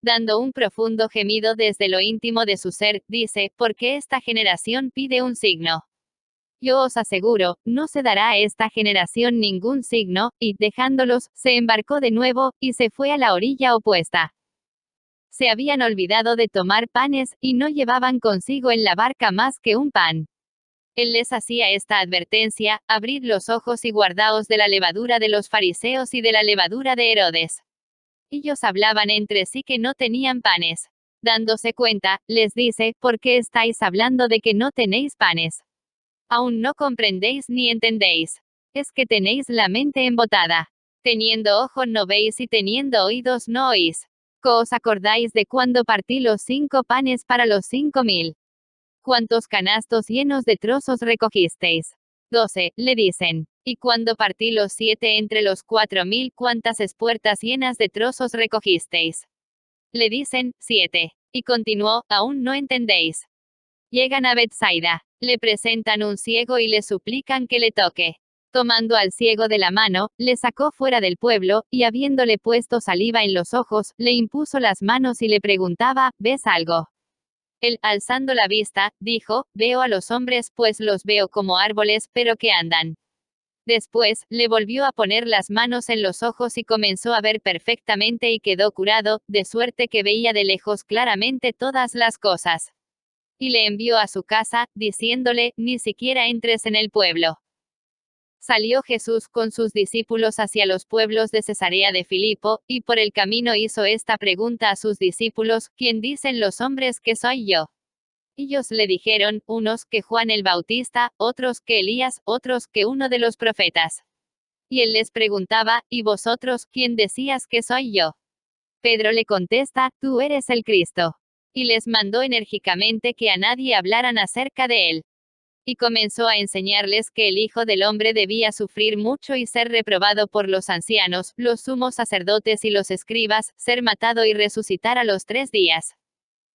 Speaker 1: Dando un profundo gemido desde lo íntimo de su ser, dice, ¿por qué esta generación pide un signo? Yo os aseguro, no se dará a esta generación ningún signo, y, dejándolos, se embarcó de nuevo, y se fue a la orilla opuesta. Se habían olvidado de tomar panes, y no llevaban consigo en la barca más que un pan. Él les hacía esta advertencia, abrid los ojos y guardaos de la levadura de los fariseos y de la levadura de Herodes. Ellos hablaban entre sí que no tenían panes. Dándose cuenta, les dice, ¿por qué estáis hablando de que no tenéis panes? Aún no comprendéis ni entendéis. Es que tenéis la mente embotada. Teniendo ojo no veis y teniendo oídos no oís. ¿Os acordáis de cuando partí los 5 panes para los 5.000? ¿Cuántos canastos llenos de trozos recogisteis? 12, le dicen. Y cuando partí los 7 entre los 4.000, ¿cuántas espuertas llenas de trozos recogisteis? Le dicen, 7. Y continuó, aún no entendéis. Llegan a Betsaida, le presentan un ciego y le suplican que le toque. Tomando al ciego de la mano, le sacó fuera del pueblo, y habiéndole puesto saliva en los ojos, le impuso las manos y le preguntaba, ¿ves algo? Él, alzando la vista, dijo, veo a los hombres, pues los veo como árboles, pero que andan. Después, le volvió a poner las manos en los ojos y comenzó a ver perfectamente y quedó curado, de suerte que veía de lejos claramente todas las cosas. Y le envió a su casa, diciéndole, ni siquiera entres en el pueblo. Salió Jesús con sus discípulos hacia los pueblos de Cesarea de Filipo, y por el camino hizo esta pregunta a sus discípulos, ¿quién dicen los hombres que soy yo? Ellos le dijeron, unos que Juan el Bautista, otros que Elías, otros que uno de los profetas. Y él les preguntaba, ¿y vosotros, quién decías que soy yo? Pedro le contesta, tú eres el Cristo. Y les mandó enérgicamente que a nadie hablaran acerca de él. Y comenzó a enseñarles que el Hijo del Hombre debía sufrir mucho y ser reprobado por los ancianos, los sumos sacerdotes y los escribas, ser matado y resucitar a los 3 días.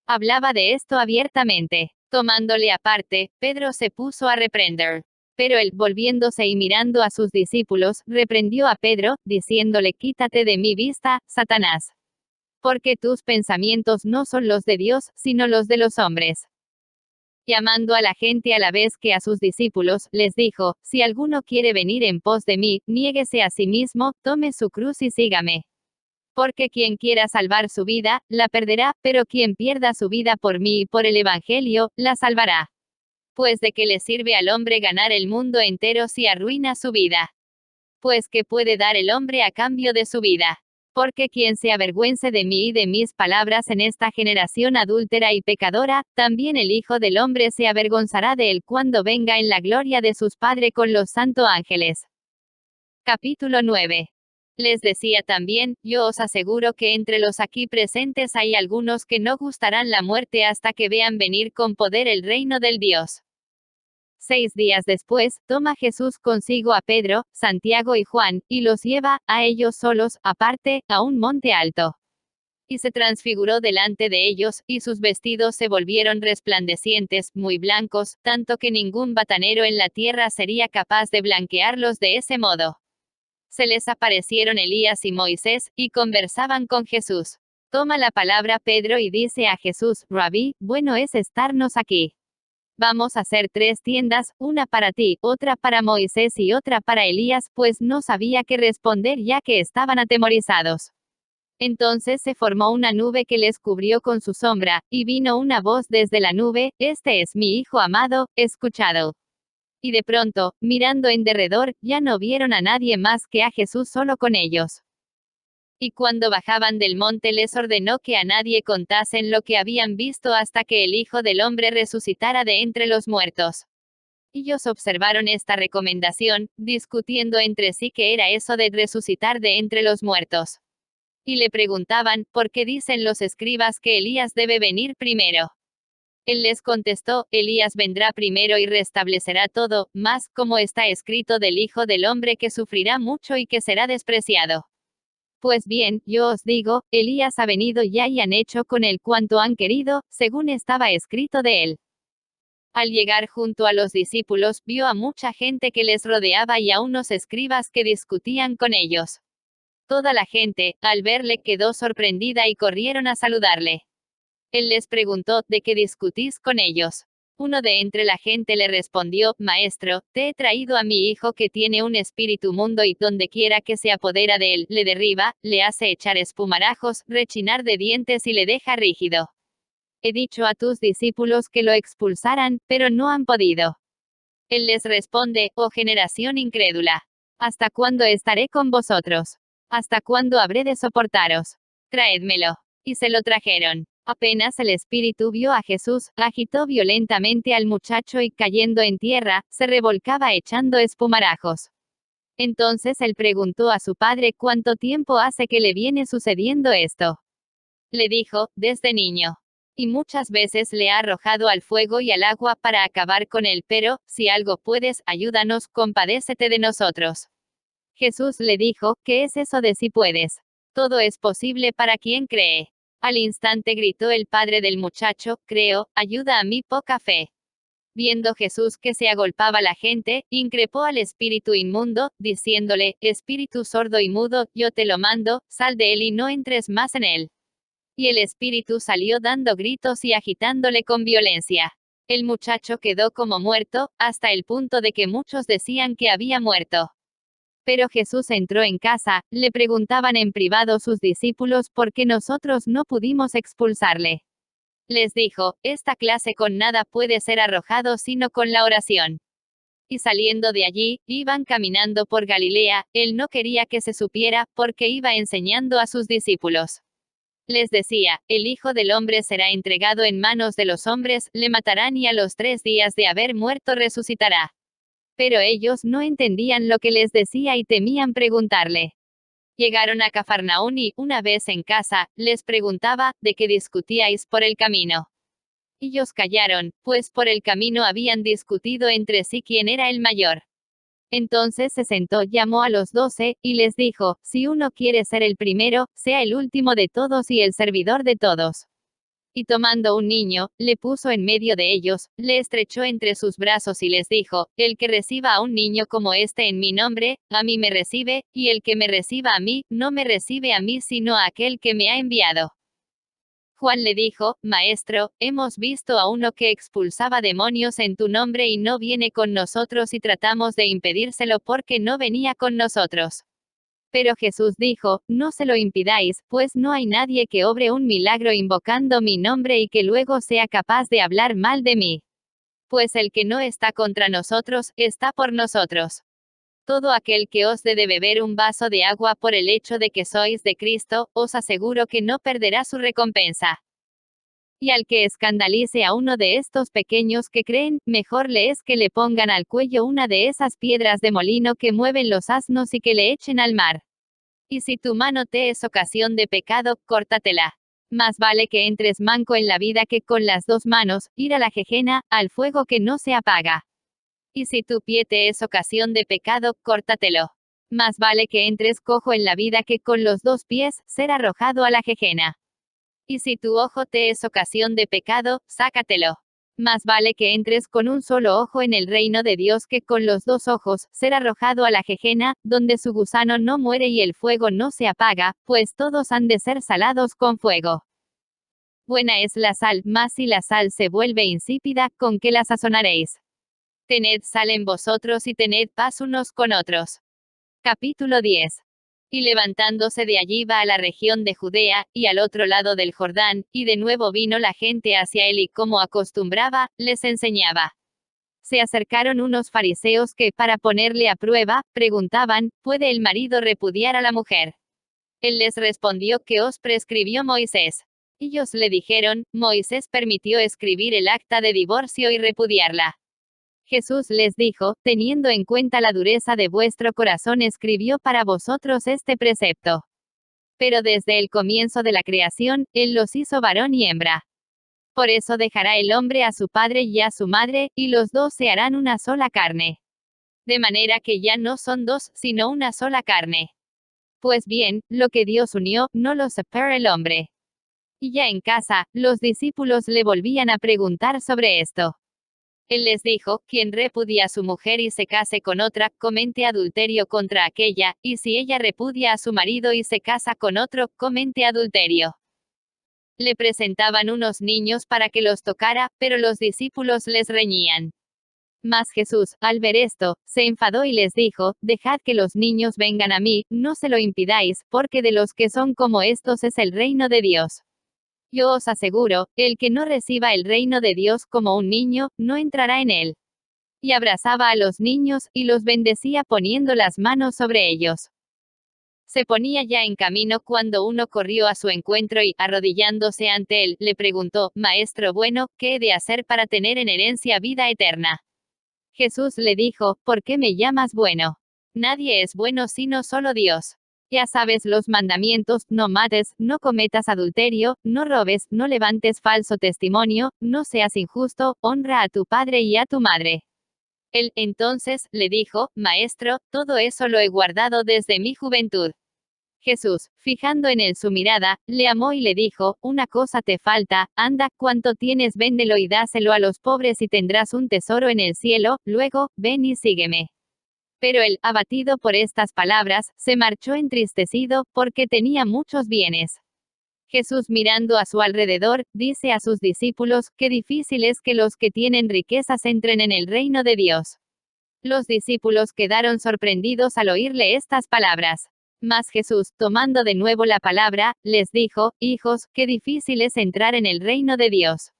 Speaker 1: Hablaba de esto abiertamente. Tomándole aparte, Pedro se puso a reprender. Pero él, volviéndose y mirando a sus discípulos, reprendió a Pedro, diciéndole, quítate de mi vista, Satanás. Porque tus pensamientos no son los de Dios, sino los de los hombres. Llamando a la gente a la vez que a sus discípulos, les dijo, si alguno quiere venir en pos de mí, niéguese a sí mismo, tome su cruz y sígame. Porque quien quiera salvar su vida, la perderá, pero quien pierda su vida por mí y por el Evangelio, la salvará. Pues de qué le sirve al hombre ganar el mundo entero si arruina su vida. Pues ¿qué puede dar el hombre a cambio de su vida? Porque quien se avergüence de mí y de mis palabras en esta generación adúltera y pecadora, también el Hijo del Hombre se avergonzará de él cuando venga en la gloria de sus padres con los santos ángeles. Capítulo 9. Les decía también, yo os aseguro que entre los aquí presentes hay algunos que no gustarán la muerte hasta que vean venir con poder el reino del Dios. 6 días después, toma Jesús consigo a Pedro, Santiago y Juan, y los lleva, a ellos solos, aparte, a un monte alto. Y se transfiguró delante de ellos, y sus vestidos se volvieron resplandecientes, muy blancos, tanto que ningún batanero en la tierra sería capaz de blanquearlos de ese modo. Se les aparecieron Elías y Moisés, y conversaban con Jesús. Toma la palabra Pedro y dice a Jesús, Rabí, bueno es estarnos aquí. Vamos a hacer 3 tiendas, una para ti, otra para Moisés y otra para Elías, pues no sabía qué responder ya que estaban atemorizados. Entonces se formó una nube que les cubrió con su sombra, y vino una voz desde la nube, este es mi Hijo amado, escuchadlo. Y de pronto, mirando en derredor, ya no vieron a nadie más que a Jesús solo con ellos. Y cuando bajaban del monte les ordenó que a nadie contasen lo que habían visto hasta que el Hijo del Hombre resucitara de entre los muertos. Ellos observaron esta recomendación, discutiendo entre sí qué era eso de resucitar de entre los muertos. Y le preguntaban, ¿por qué dicen los escribas que Elías debe venir primero? Él les contestó, Elías vendrá primero y restablecerá todo, mas, como está escrito del Hijo del Hombre que sufrirá mucho y que será despreciado. Pues bien, yo os digo, Elías ha venido ya y han hecho con él cuanto han querido, según estaba escrito de él. Al llegar junto a los discípulos, vio a mucha gente que les rodeaba y a unos escribas que discutían con ellos. Toda la gente, al verle, quedó sorprendida y corrieron a saludarle. Él les preguntó, ¿de qué discutís con ellos? Uno de entre la gente le respondió, Maestro, te he traído a mi hijo que tiene un espíritu mundo y donde quiera que se apodera de él, le derriba, le hace echar espumarajos, rechinar de dientes y le deja rígido. He dicho a tus discípulos que lo expulsaran, pero no han podido. Él les responde, oh generación incrédula. ¿Hasta cuándo estaré con vosotros? ¿Hasta cuándo habré de soportaros? Traédmelo. Y se lo trajeron. Apenas el espíritu vio a Jesús, agitó violentamente al muchacho y cayendo en tierra, se revolcaba echando espumarajos. Entonces él preguntó a su padre cuánto tiempo hace que le viene sucediendo esto. Le dijo, desde niño. Y muchas veces le ha arrojado al fuego y al agua para acabar con él, pero, si algo puedes, ayúdanos, compadécete de nosotros. Jesús le dijo, ¿qué es eso de si puedes? Todo es posible para quien cree. Al instante gritó el padre del muchacho, creo, ayuda a mi poca fe. Viendo Jesús que se agolpaba la gente, increpó al espíritu inmundo, diciéndole, espíritu sordo y mudo, yo te lo mando, sal de él y no entres más en él. Y el espíritu salió dando gritos y agitándole con violencia. El muchacho quedó como muerto, hasta el punto de que muchos decían que había muerto. Pero Jesús entró en casa, le preguntaban en privado sus discípulos por qué nosotros no pudimos expulsarle. Les dijo, esta clase con nada puede ser arrojado sino con la oración. Y saliendo de allí, iban caminando por Galilea, él no quería que se supiera, porque iba enseñando a sus discípulos. Les decía, el Hijo del Hombre será entregado en manos de los hombres, le matarán y a los 3 días de haber muerto resucitará. Pero ellos no entendían lo que les decía y temían preguntarle. Llegaron a Cafarnaún y, una vez en casa, les preguntaba, ¿de qué discutíais por el camino? Ellos callaron, pues por el camino habían discutido entre sí quién era el mayor. Entonces se sentó, llamó a los 12, y les dijo, si uno quiere ser el primero, sea el último de todos y el servidor de todos. Y tomando un niño, le puso en medio de ellos, le estrechó entre sus brazos y les dijo, el que reciba a un niño como este en mi nombre, a mí me recibe, y el que me reciba a mí, no me recibe a mí sino a aquel que me ha enviado. Juan le dijo, Maestro, hemos visto a uno que expulsaba demonios en tu nombre y no viene con nosotros y tratamos de impedírselo porque no venía con nosotros. Pero Jesús dijo, no se lo impidáis, pues no hay nadie que obre un milagro invocando mi nombre y que luego sea capaz de hablar mal de mí. Pues el que no está contra nosotros, está por nosotros. Todo aquel que os dé de beber un vaso de agua por el hecho de que sois de Cristo, os aseguro que no perderá su recompensa. Y al que escandalice a uno de estos pequeños que creen, mejor le es que le pongan al cuello una de esas piedras de molino que mueven los asnos y que le echen al mar. Y si tu mano te es ocasión de pecado, córtatela. Más vale que entres manco en la vida que con las 2 manos, ir a la gehenna, al fuego que no se apaga. Y si tu pie te es ocasión de pecado, córtatelo. Más vale que entres cojo en la vida que con los 2 pies, ser arrojado a la gehenna. Y si tu ojo te es ocasión de pecado, sácatelo. Más vale que entres con un solo ojo en el reino de Dios que con los 2 ojos, ser arrojado a la gehenna, donde su gusano no muere y el fuego no se apaga, pues todos han de ser salados con fuego. Buena es la sal, mas si la sal se vuelve insípida, ¿con qué la sazonaréis? Tened sal en vosotros y tened paz unos con otros. Capítulo 10. Y levantándose de allí va a la región de Judea, y al otro lado del Jordán, y de nuevo vino la gente hacia él y como acostumbraba, les enseñaba. Se acercaron unos fariseos que, para ponerle a prueba, preguntaban, ¿puede el marido repudiar a la mujer? Él les respondió que os prescribió Moisés. Ellos le dijeron, Moisés permitió escribir el acta de divorcio y repudiarla. Jesús les dijo, teniendo en cuenta la dureza de vuestro corazón escribió para vosotros este precepto. Pero desde el comienzo de la creación, Él los hizo varón y hembra. Por eso dejará el hombre a su padre y a su madre, y los 2 se harán una sola carne. De manera que ya no son 2, sino una sola carne. Pues bien, lo que Dios unió, no lo separa el hombre. Y ya en casa, los discípulos le volvían a preguntar sobre esto. Él les dijo, quien repudia a su mujer y se case con otra, comete adulterio contra aquella, y si ella repudia a su marido y se casa con otro, comete adulterio. Le presentaban unos niños para que los tocara, pero los discípulos les reñían. Mas Jesús, al ver esto, se enfadó y les dijo, dejad que los niños vengan a mí, no se lo impidáis, porque de los que son como estos es el reino de Dios. Yo os aseguro, el que no reciba el reino de Dios como un niño, no entrará en él. Y abrazaba a los niños, y los bendecía poniendo las manos sobre ellos. Se ponía ya en camino cuando uno corrió a su encuentro y, arrodillándose ante él, le preguntó, Maestro bueno, ¿qué he de hacer para tener en herencia vida eterna? Jesús le dijo, ¿por qué me llamas bueno? Nadie es bueno sino solo Dios. Ya sabes los mandamientos, no mates, no cometas adulterio, no robes, no levantes falso testimonio, no seas injusto, honra a tu padre y a tu madre. Él, entonces, le dijo, Maestro, todo eso lo he guardado desde mi juventud. Jesús, fijando en él su mirada, le amó y le dijo, una cosa te falta, anda, cuanto tienes véndelo y dáselo a los pobres y tendrás un tesoro en el cielo, luego, ven y sígueme. Pero él, abatido por estas palabras, se marchó entristecido, porque tenía muchos bienes. Jesús mirando a su alrededor, dice a sus discípulos, qué difícil es que los que tienen riquezas entren en el reino de Dios. Los discípulos quedaron sorprendidos al oírle estas palabras. Mas Jesús, tomando de nuevo la palabra, les dijo, hijos, qué difícil es entrar en el reino de Dios.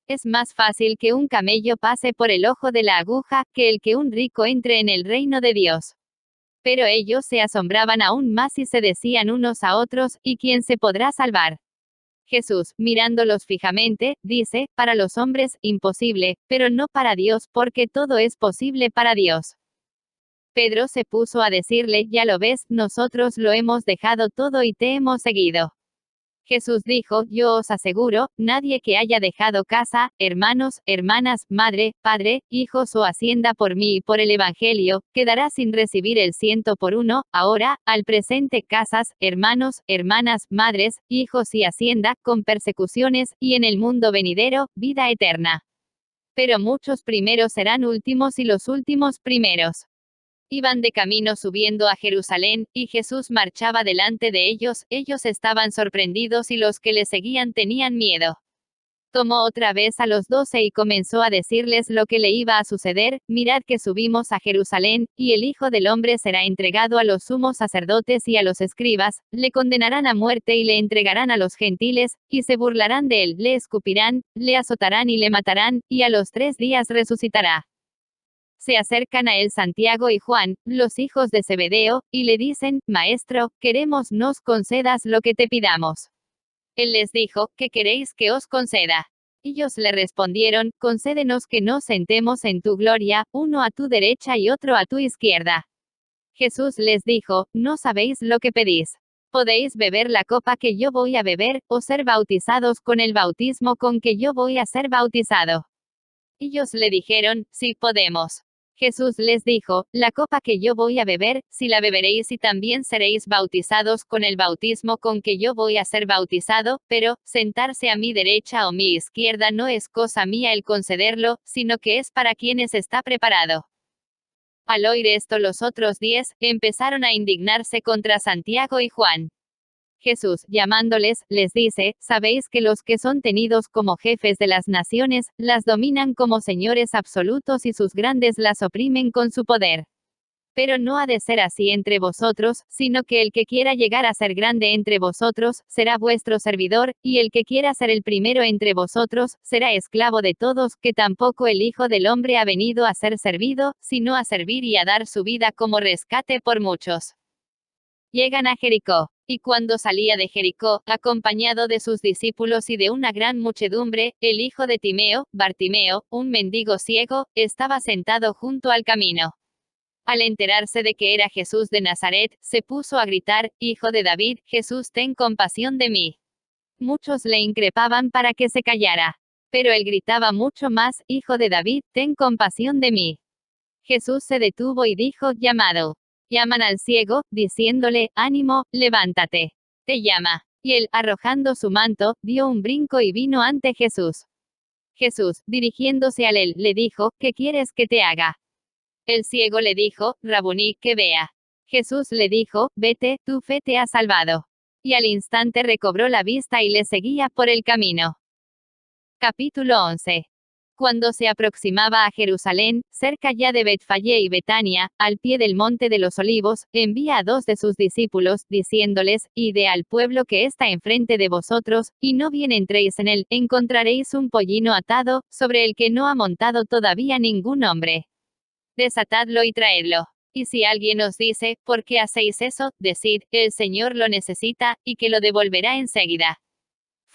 Speaker 1: Es más fácil que un camello pase por el ojo de la aguja, que el que un rico entre en el reino de Dios. Pero ellos se asombraban aún más y se decían unos a otros, ¿y quién se podrá salvar? Jesús, mirándolos fijamente, dice, para los hombres, imposible, pero no para Dios, porque todo es posible para Dios. Pedro se puso a decirle, ya lo ves, nosotros lo hemos dejado todo y te hemos seguido. Jesús dijo, yo os aseguro, nadie que haya dejado casa, hermanos, hermanas, madre, padre, hijos o hacienda por mí y por el Evangelio, quedará sin recibir el 100 por 1, ahora, al presente casas, hermanos, hermanas, madres, hijos y hacienda, con persecuciones, y en el mundo venidero, vida eterna. Pero muchos primeros serán últimos y los últimos primeros. Iban de camino subiendo a Jerusalén, y Jesús marchaba delante de ellos estaban sorprendidos y los que le seguían tenían miedo. Tomó otra vez a los 12 y comenzó a decirles lo que le iba a suceder, mirad que subimos a Jerusalén, y el Hijo del Hombre será entregado a los sumos sacerdotes y a los escribas, le condenarán a muerte y le entregarán a los gentiles, y se burlarán de él, le escupirán, le azotarán y le matarán, y a los 3 días resucitará. Se acercan a él Santiago y Juan, los hijos de Zebedeo, y le dicen, Maestro, queremos nos concedas lo que te pidamos. Él les dijo, ¿qué queréis que os conceda? Ellos le respondieron, concédenos que nos sentemos en tu gloria, uno a tu derecha y otro a tu izquierda. Jesús les dijo, no sabéis lo que pedís. ¿Podéis beber la copa que yo voy a beber, o ser bautizados con el bautismo con que yo voy a ser bautizado? Ellos le dijeron, sí podemos. Jesús les dijo, la copa que yo voy a beber, si la beberéis y también seréis bautizados con el bautismo con que yo voy a ser bautizado, pero, sentarse a mi derecha o mi izquierda no es cosa mía el concederlo, sino que es para quienes está preparado. Al oír esto los otros 10, empezaron a indignarse contra Santiago y Juan. Jesús, llamándoles, les dice, sabéis que los que son tenidos como jefes de las naciones, las dominan como señores absolutos y sus grandes las oprimen con su poder. Pero no ha de ser así entre vosotros, sino que el que quiera llegar a ser grande entre vosotros, será vuestro servidor, y el que quiera ser el primero entre vosotros, será esclavo de todos, que tampoco el Hijo del Hombre ha venido a ser servido, sino a servir y a dar su vida como rescate por muchos. Llegan a Jericó. Y cuando salía de Jericó, acompañado de sus discípulos y de una gran muchedumbre, el hijo de Timeo, Bartimeo, un mendigo ciego, estaba sentado junto al camino. Al enterarse de que era Jesús de Nazaret, se puso a gritar, Hijo de David, Jesús, ten compasión de mí. Muchos le increpaban para que se callara. Pero él gritaba mucho más, Hijo de David, ten compasión de mí. Jesús se detuvo y dijo, llamado. Llaman al ciego, diciéndole, ánimo, levántate. Te llama. Y él, arrojando su manto, dio un brinco y vino ante Jesús. Jesús, dirigiéndose a él, le dijo, ¿qué quieres que te haga? El ciego le dijo, Rabuní, que vea. Jesús le dijo, vete, tu fe te ha salvado. Y al instante recobró la vista y le seguía por el camino. Capítulo 11. Cuando se aproximaba a Jerusalén, cerca ya de Betfagé y Betania, al pie del monte de los olivos, envía a 2 de sus discípulos, diciéndoles, id al pueblo que está enfrente de vosotros, y no bien entréis en él, encontraréis un pollino atado, sobre el que no ha montado todavía ningún hombre. Desatadlo y traedlo. Y si alguien os dice, ¿por qué hacéis eso?, decid, el Señor lo necesita, y que lo devolverá enseguida.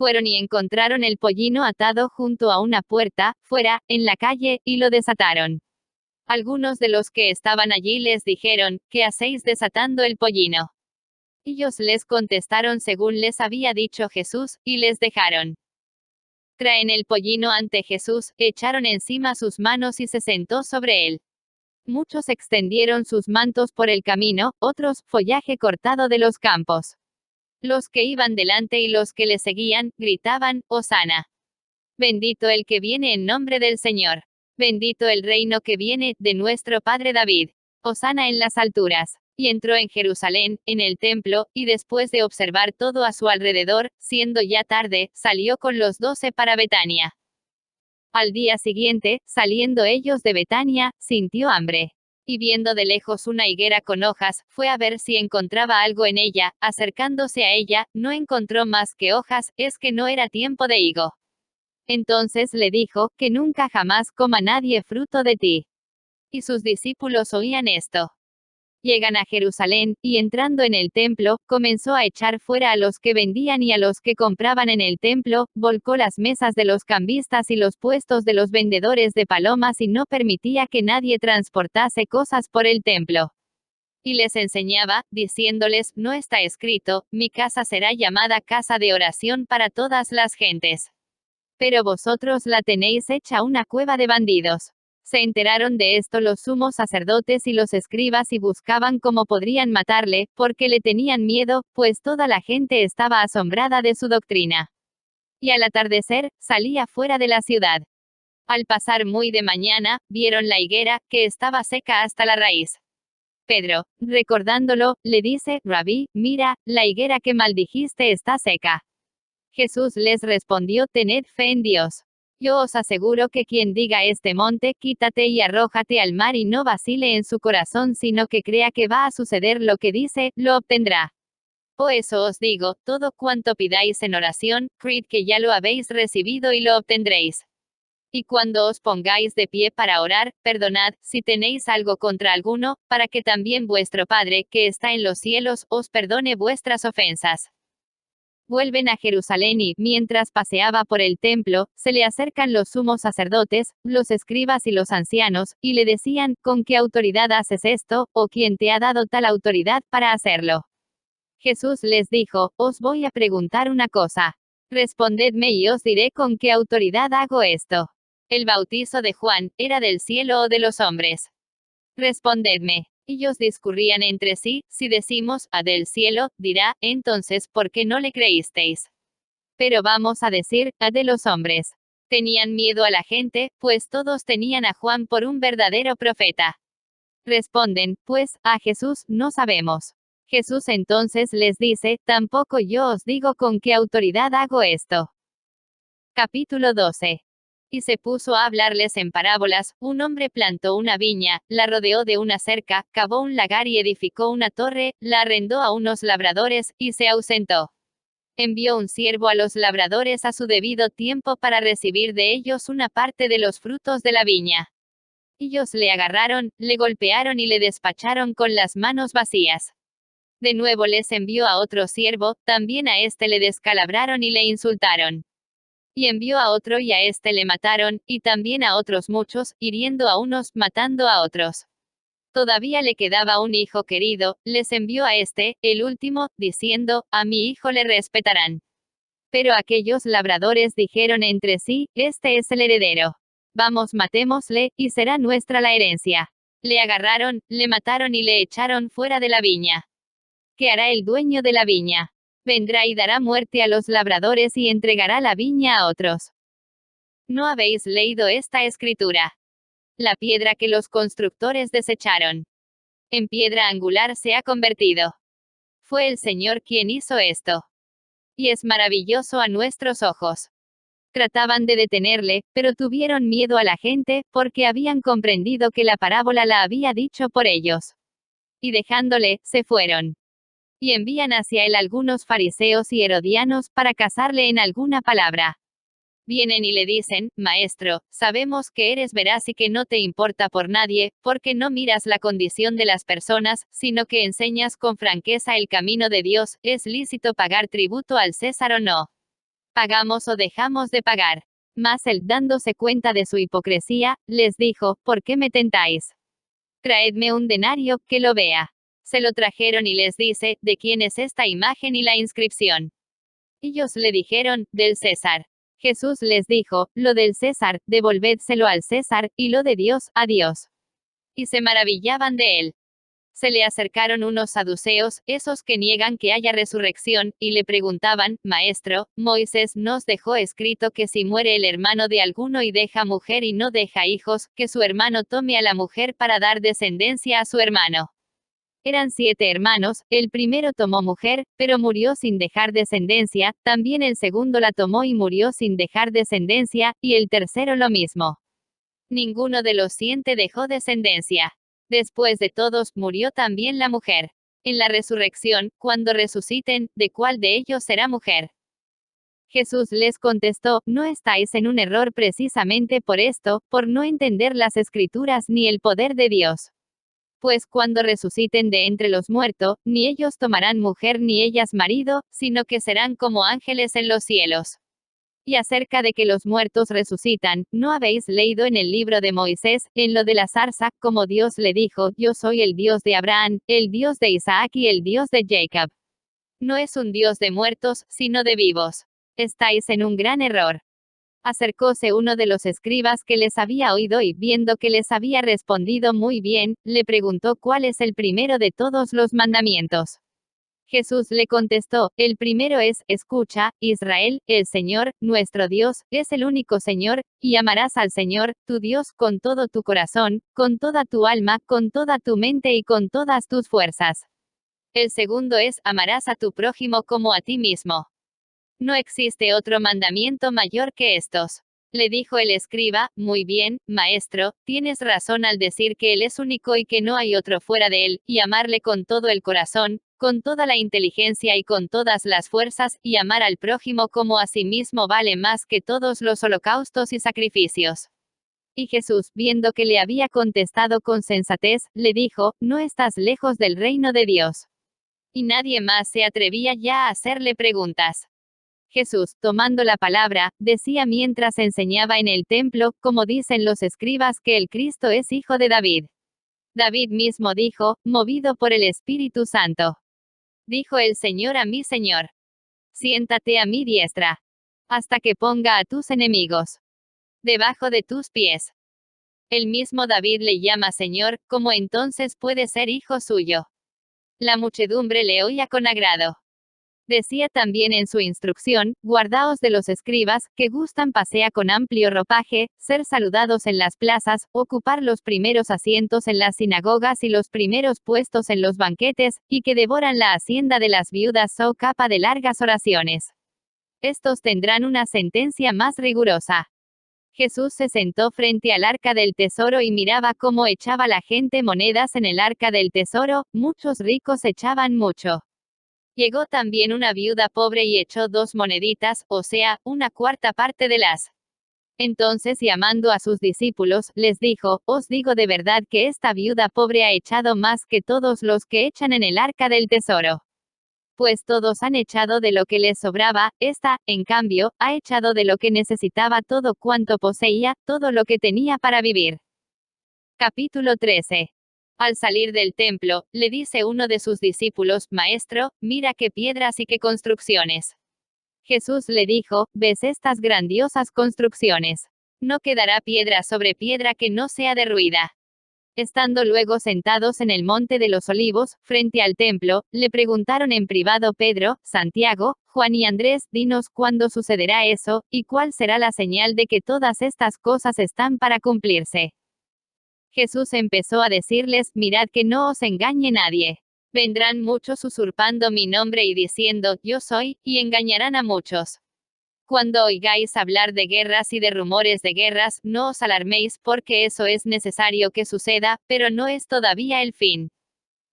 Speaker 1: Fueron y encontraron el pollino atado junto a una puerta, fuera, en la calle, y lo desataron. Algunos de los que estaban allí les dijeron, ¿qué hacéis desatando el pollino? Ellos les contestaron según les había dicho Jesús, y les dejaron. Traen el pollino ante Jesús, echaron encima sus manos y se sentó sobre él. Muchos extendieron sus mantos por el camino, otros, follaje cortado de los campos. Los que iban delante y los que le seguían, gritaban, Hosana. Bendito el que viene en nombre del Señor. Bendito el reino que viene, de nuestro Padre David. Hosana en las alturas. Y entró en Jerusalén, en el templo, y después de observar todo a su alrededor, siendo ya tarde, salió con los 12 para Betania. Al día siguiente, saliendo ellos de Betania, sintió hambre. Y viendo de lejos una higuera con hojas, fue a ver si encontraba algo en ella. Acercándose a ella, no encontró más que hojas, es que no era tiempo de higo. Entonces le dijo, que nunca jamás coma nadie fruto de ti. Y sus discípulos oían esto. Llegan a Jerusalén, y entrando en el templo, comenzó a echar fuera a los que vendían y a los que compraban en el templo, volcó las mesas de los cambistas y los puestos de los vendedores de palomas y no permitía que nadie transportase cosas por el templo. Y les enseñaba, diciéndoles, no está escrito, mi casa será llamada casa de oración para todas las gentes. Pero vosotros la tenéis hecha una cueva de bandidos. Se enteraron de esto los sumos sacerdotes y los escribas y buscaban cómo podrían matarle, porque le tenían miedo, pues toda la gente estaba asombrada de su doctrina. Y al atardecer, salía fuera de la ciudad. Al pasar muy de mañana, vieron la higuera, que estaba seca hasta la raíz. Pedro, recordándolo, le dice, Rabí, mira, la higuera que maldijiste está seca. Jesús les respondió, tened fe en Dios. Yo os aseguro que quien diga a este monte, quítate y arrójate al mar y no vacile en su corazón, sino que crea que va a suceder lo que dice, lo obtendrá. Por eso os digo, todo cuanto pidáis en oración, creed que ya lo habéis recibido y lo obtendréis. Y cuando os pongáis de pie para orar, perdonad, si tenéis algo contra alguno, para que también vuestro Padre, que está en los cielos, os perdone vuestras ofensas. Vuelven a Jerusalén y, mientras paseaba por el templo, se le acercan los sumos sacerdotes, los escribas y los ancianos, y le decían, ¿con qué autoridad haces esto, o quién te ha dado tal autoridad para hacerlo? Jesús les dijo, os voy a preguntar una cosa. Respondedme y os diré con qué autoridad hago esto. ¿El bautizo de Juan, era del cielo o de los hombres? Respondedme. Ellos discurrían entre sí, si decimos, del cielo, dirá, entonces, ¿por qué no le creísteis? Pero vamos a decir, de los hombres. Tenían miedo a la gente, pues todos tenían a Juan por un verdadero profeta. Responden, pues, a Jesús, no sabemos. Jesús entonces les dice, tampoco yo os digo con qué autoridad hago esto. Capítulo 12. Y se puso a hablarles en parábolas, un hombre plantó una viña, la rodeó de una cerca, cavó un lagar y edificó una torre, la arrendó a unos labradores, y se ausentó. Envió un siervo a los labradores a su debido tiempo para recibir de ellos una parte de los frutos de la viña. Ellos le agarraron, le golpearon y le despacharon con las manos vacías. De nuevo les envió a otro siervo, también a este le descalabraron y le insultaron. Y envió a otro y a este le mataron, y también a otros muchos, hiriendo a unos, matando a otros. Todavía le quedaba un hijo querido, les envió a este, el último, diciendo, a mi hijo le respetarán. Pero aquellos labradores dijeron entre sí, este es el heredero. Vamos matémosle, y será nuestra la herencia. Le agarraron, le mataron y le echaron fuera de la viña. ¿Qué hará el dueño de la viña? Vendrá y dará muerte a los labradores y entregará la viña a otros. ¿No habéis leído esta escritura? La piedra que los constructores desecharon, en piedra angular se ha convertido. Fue el Señor quien hizo esto. Y es maravilloso a nuestros ojos. Trataban de detenerle, pero tuvieron miedo a la gente, porque habían comprendido que la parábola la había dicho por ellos. Y dejándole, se fueron. Y envían hacia él algunos fariseos y herodianos para casarle en alguna palabra. Vienen y le dicen, Maestro, sabemos que eres veraz y que no te importa por nadie, porque no miras la condición de las personas, sino que enseñas con franqueza el camino de Dios, ¿es lícito pagar tributo al César o no? ¿Pagamos o dejamos de pagar? Mas él, dándose cuenta de su hipocresía, les dijo, ¿por qué me tentáis? Traedme un denario, que lo vea. Se lo trajeron y les dice, ¿de quién es esta imagen y la inscripción? Ellos le dijeron, del César. Jesús les dijo, lo del César, devolvédselo al César, y lo de Dios, a Dios. y se maravillaban de él. Se le acercaron unos saduceos, esos que niegan que haya resurrección, y le preguntaban: Maestro, Moisés nos dejó escrito que si muere el hermano de alguno y deja mujer y no deja hijos, que su hermano tome a la mujer para dar descendencia a su hermano. Eran 7 hermanos, el primero tomó mujer, pero murió sin dejar descendencia, también el segundo la tomó y murió sin dejar descendencia, y el tercero lo mismo. Ninguno de los 7 dejó descendencia. Después de todos, murió también la mujer. En la resurrección, cuando resuciten, ¿de cuál de ellos será mujer? Jesús les contestó: no estáis en un error precisamente por esto, por no entender las Escrituras ni el poder de Dios. Pues cuando resuciten de entre los muertos, ni ellos tomarán mujer ni ellas marido, sino que serán como ángeles en los cielos. Y acerca de que los muertos resucitan, ¿no habéis leído en el libro de Moisés, en lo de la zarza, como Dios le dijo: yo soy el Dios de Abraham, el Dios de Isaac y el Dios de Jacob? No es un Dios de muertos, sino de vivos. Estáis en un gran error. Acercóse uno de los escribas que les había oído y, viendo que les había respondido muy bien, le preguntó cuál es el primero de todos los mandamientos. Jesús le contestó: el primero es: escucha, Israel, el Señor, nuestro Dios, es el único Señor, y amarás al Señor, tu Dios, con todo tu corazón, con toda tu alma, con toda tu mente y con todas tus fuerzas. El segundo es: amarás a tu prójimo como a ti mismo. No existe otro mandamiento mayor que estos. Le dijo el escriba: muy bien, maestro, tienes razón al decir que Él es único y que no hay otro fuera de Él, y amarle con todo el corazón, con toda la inteligencia y con todas las fuerzas, y amar al prójimo como a sí mismo vale más que todos los holocaustos y sacrificios. Y Jesús, viendo que le había contestado con sensatez, le dijo: no estás lejos del reino de Dios. Y nadie más se atrevía ya a hacerle preguntas. Jesús, tomando la palabra, decía mientras enseñaba en el templo, como dicen los escribas, que el Cristo es hijo de David. David mismo dijo, movido por el Espíritu Santo: dijo el Señor a mi Señor: siéntate a mi diestra, hasta que ponga a tus enemigos debajo de tus pies. El mismo David le llama Señor, ¿cómo entonces puede ser hijo suyo? La muchedumbre le oía con agrado. Decía también en su instrucción: guardaos de los escribas, que gustan pasea con amplio ropaje, ser saludados en las plazas, ocupar los primeros asientos en las sinagogas y los primeros puestos en los banquetes, y que devoran la hacienda de las viudas o capa de largas oraciones. Estos tendrán una sentencia más rigurosa. Jesús se sentó frente al arca del tesoro y miraba cómo echaba la gente monedas en el arca del tesoro, muchos ricos echaban mucho. Llegó también una viuda pobre y echó 2 moneditas, o sea, una cuarta parte de las. Entonces, llamando a sus discípulos, les dijo: os digo de verdad que esta viuda pobre ha echado más que todos los que echan en el arca del tesoro. Pues todos han echado de lo que les sobraba, esta, en cambio, ha echado de lo que necesitaba todo cuanto poseía, todo lo que tenía para vivir. Capítulo 13. Al salir del templo, le dice uno de sus discípulos: Maestro, mira qué piedras y qué construcciones. Jesús le dijo: ¿ves estas grandiosas construcciones? No quedará piedra sobre piedra que no sea derruida. Estando luego sentados en el monte de los Olivos, frente al templo, le preguntaron en privado Pedro, Santiago, Juan y Andrés: dinos cuándo sucederá eso, y cuál será la señal de que todas estas cosas están para cumplirse. Jesús empezó a decirles: mirad que no os engañe nadie. Vendrán muchos usurpando mi nombre y diciendo: yo soy, y engañarán a muchos. Cuando oigáis hablar de guerras y de rumores de guerras, no os alarméis, porque eso es necesario que suceda, pero no es todavía el fin.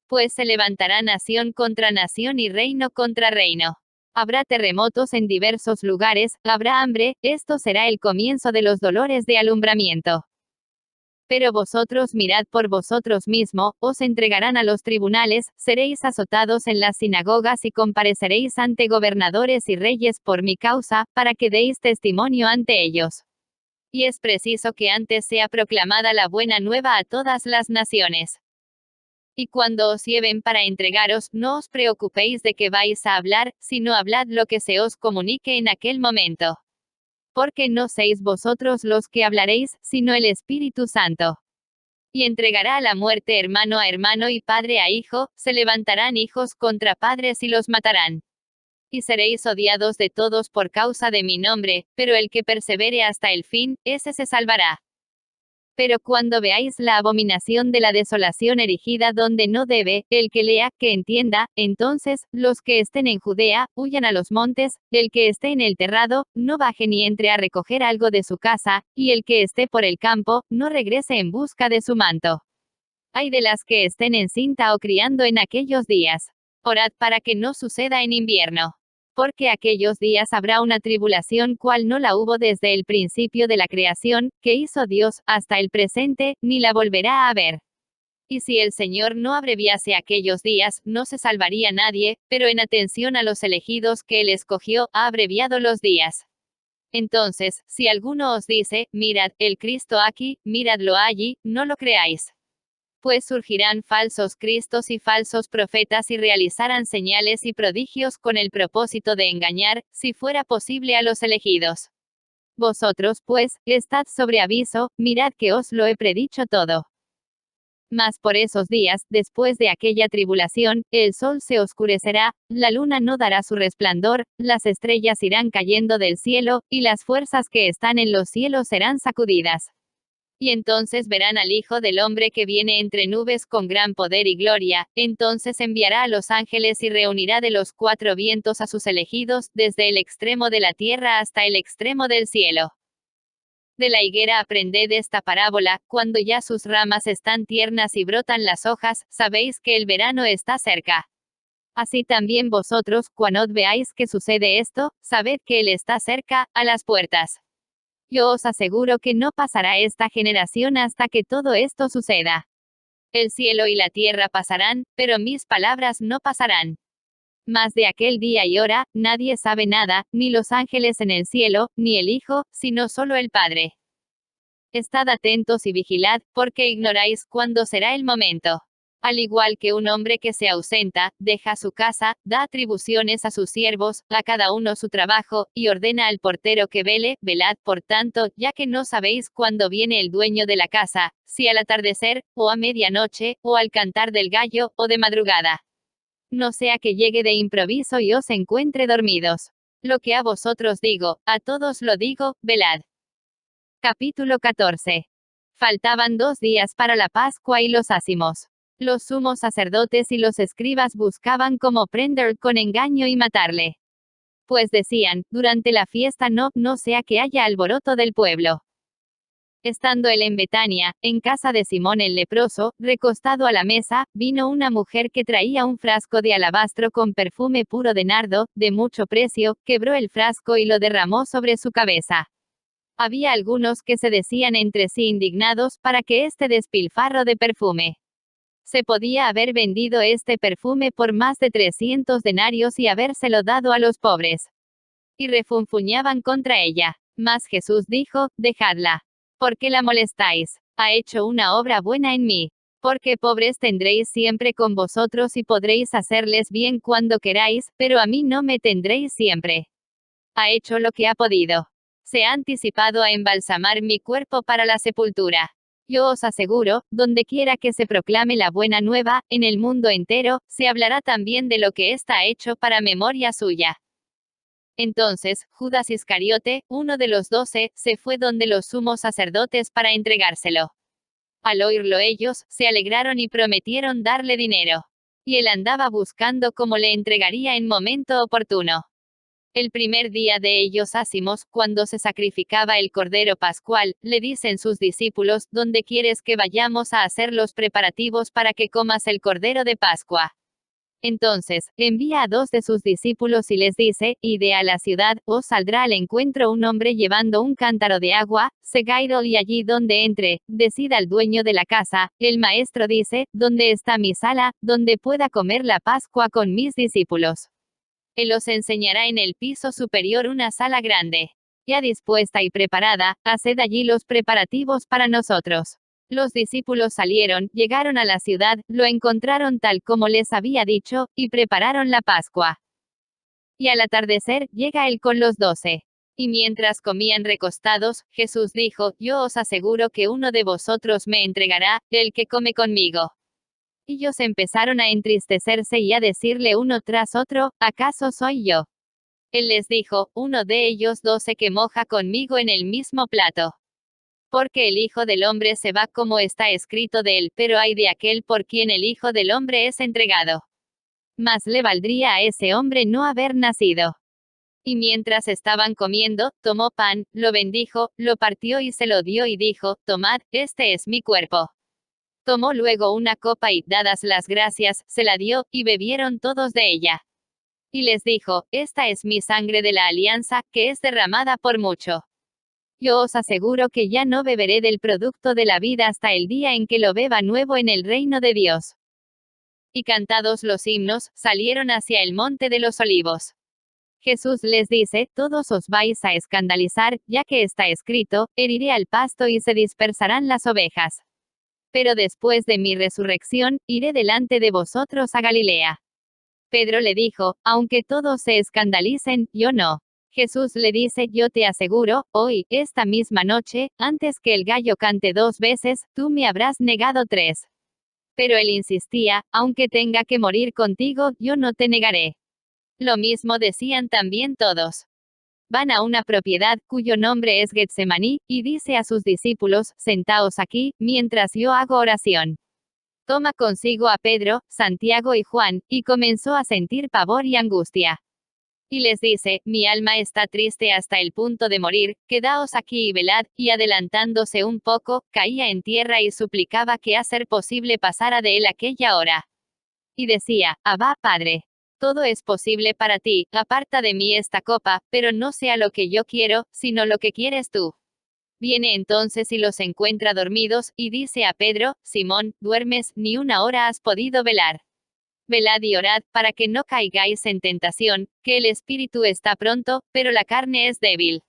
Speaker 1: Pues se levantará nación contra nación y reino contra reino. Habrá terremotos en diversos lugares, habrá hambre, esto será el comienzo de los dolores de alumbramiento. Pero vosotros mirad por vosotros mismos, os entregarán a los tribunales, seréis azotados en las sinagogas y compareceréis ante gobernadores y reyes por mi causa, para que deis testimonio ante ellos. Y es preciso que antes sea proclamada la buena nueva a todas las naciones. Y cuando os lleven para entregaros, no os preocupéis de qué vais a hablar, sino hablad lo que se os comunique en aquel momento. Porque no sois vosotros los que hablaréis, sino el Espíritu Santo. Y entregará a la muerte hermano a hermano y padre a hijo, se levantarán hijos contra padres y los matarán. Y seréis odiados de todos por causa de mi nombre, pero el que persevere hasta el fin, ese se salvará. Pero cuando veáis la abominación de la desolación erigida donde no debe, el que lea, que entienda, entonces, los que estén en Judea, huyan a los montes, el que esté en el terrado, no baje ni entre a recoger algo de su casa, y el que esté por el campo, no regrese en busca de su manto. Ay de las que estén encinta o criando en aquellos días. Orad para que no suceda en invierno. Porque aquellos días habrá una tribulación cual no la hubo desde el principio de la creación, que hizo Dios, hasta el presente, ni la volverá a haber. Y si el Señor no abreviase aquellos días, no se salvaría nadie, pero en atención a los elegidos que Él escogió, ha abreviado los días. Entonces, si alguno os dice, mirad, el Cristo aquí, miradlo allí, no lo creáis. Pues surgirán falsos cristos y falsos profetas y realizarán señales y prodigios con el propósito de engañar, si fuera posible, a los elegidos. Vosotros, pues, estad sobre aviso, mirad que os lo he predicho todo. Mas por esos días, después de aquella tribulación, el sol se oscurecerá, la luna no dará su resplandor, las estrellas irán cayendo del cielo, y las fuerzas que están en los cielos serán sacudidas. Y entonces verán al Hijo del Hombre que viene entre nubes con gran poder y gloria, entonces enviará a los ángeles y reunirá de los cuatro vientos a sus elegidos, desde el extremo de la tierra hasta el extremo del cielo. De la higuera aprended esta parábola, cuando ya sus ramas están tiernas y brotan las hojas, sabéis que el verano está cerca. Así también vosotros, cuando veáis que sucede esto, sabed que Él está cerca, a las puertas. Yo os aseguro que no pasará esta generación hasta que todo esto suceda. El cielo y la tierra pasarán, pero mis palabras no pasarán. Mas de aquel día y hora, nadie sabe nada, ni los ángeles en el cielo, ni el Hijo, sino solo el Padre. Estad atentos y vigilad, porque ignoráis cuándo será el momento. Al igual que un hombre que se ausenta, deja su casa, da atribuciones a sus siervos, a cada uno su trabajo, y ordena al portero que vele, velad por tanto, ya que no sabéis cuándo viene el dueño de la casa, si al atardecer, o a medianoche, o al cantar del gallo, o de madrugada. No sea que llegue de improviso y os encuentre dormidos. Lo que a vosotros digo, a todos lo digo, velad. Capítulo 14. Faltaban 2 días para la Pascua y los ázimos. Los sumos sacerdotes y los escribas buscaban cómo prender con engaño y matarle. Pues decían, durante la fiesta no sea que haya alboroto del pueblo. Estando él en Betania, en casa de Simón el leproso, recostado a la mesa, vino una mujer que traía un frasco de alabastro con perfume puro de nardo, de mucho precio, quebró el frasco y lo derramó sobre su cabeza. Había algunos que se decían entre sí indignados para que este despilfarro de perfume. Se podía haber vendido este perfume por más de 300 denarios y habérselo dado a los pobres. Y refunfuñaban contra ella. Mas Jesús dijo, dejadla. ¿Por qué la molestáis? Ha hecho una obra buena en mí. Porque pobres tendréis siempre con vosotros y podréis hacerles bien cuando queráis, pero a mí no me tendréis siempre. Ha hecho lo que ha podido. Se ha anticipado a embalsamar mi cuerpo para la sepultura. Yo os aseguro, donde quiera que se proclame la buena nueva, en el mundo entero, se hablará también de lo que está hecho para memoria suya. Entonces, Judas Iscariote, uno de los 12, se fue donde los sumos sacerdotes para entregárselo. Al oírlo ellos, se alegraron y prometieron darle dinero. Y él andaba buscando cómo le entregaría en momento oportuno. El primer día de ellos ázimos, cuando se sacrificaba el cordero pascual, le dicen sus discípulos, ¿dónde quieres que vayamos a hacer los preparativos para que comas el cordero de Pascua? Entonces, envía a 2 de sus discípulos y les dice, id a la ciudad, os saldrá al encuentro un hombre llevando un cántaro de agua, seguidlo y allí donde entre, decid al dueño de la casa, el maestro dice, ¿dónde está mi sala, donde pueda comer la Pascua con mis discípulos? Él os enseñará en el piso superior una sala grande, ya dispuesta y preparada, haced allí los preparativos para nosotros. Los discípulos salieron, llegaron a la ciudad, lo encontraron tal como les había dicho, y prepararon la Pascua. Y al atardecer, llega él con los 12. Y mientras comían recostados, Jesús dijo, yo os aseguro que uno de vosotros me entregará, el que come conmigo. Ellos empezaron a entristecerse y a decirle uno tras otro, ¿acaso soy yo? Él les dijo, uno de ellos 12 que moja conmigo en el mismo plato. Porque el Hijo del Hombre se va como está escrito de él, pero hay de aquel por quien el Hijo del Hombre es entregado. Mas le valdría a ese hombre no haber nacido. Y mientras estaban comiendo, tomó pan, lo bendijo, lo partió y se lo dio y dijo, tomad, este es mi cuerpo. Tomó luego una copa y, dadas las gracias, se la dio, y bebieron todos de ella. Y les dijo, esta es mi sangre de la alianza, que es derramada por mucho. Yo os aseguro que ya no beberé del producto de la vida hasta el día en que lo beba nuevo en el reino de Dios. Y cantados los himnos, salieron hacia el monte de los olivos. Jesús les dice, todos os vais a escandalizar, ya que está escrito, heriré al pasto y se dispersarán las ovejas. Pero después de mi resurrección, iré delante de vosotros a Galilea. Pedro le dijo, aunque todos se escandalicen, yo no. Jesús le dice, yo te aseguro, hoy, esta misma noche, antes que el gallo cante 2 veces, tú me habrás negado 3. Pero él insistía, aunque tenga que morir contigo, yo no te negaré. Lo mismo decían también todos. Van a una propiedad, cuyo nombre es Getsemaní, y dice a sus discípulos, sentaos aquí, mientras yo hago oración. Toma consigo a Pedro, Santiago y Juan, y comenzó a sentir pavor y angustia. Y les dice, mi alma está triste hasta el punto de morir, quedaos aquí y velad, y adelantándose un poco, caía en tierra y suplicaba que a ser posible pasara de él aquella hora. Y decía, Abba, Padre. Todo es posible para ti, aparta de mí esta copa, pero no sea lo que yo quiero, sino lo que quieres tú. Viene entonces y los encuentra dormidos, y dice a Pedro, Simón, ¿duermes? Ni una hora has podido velar. Velad y orad, para que no caigáis en tentación, que el espíritu está pronto, pero la carne es débil.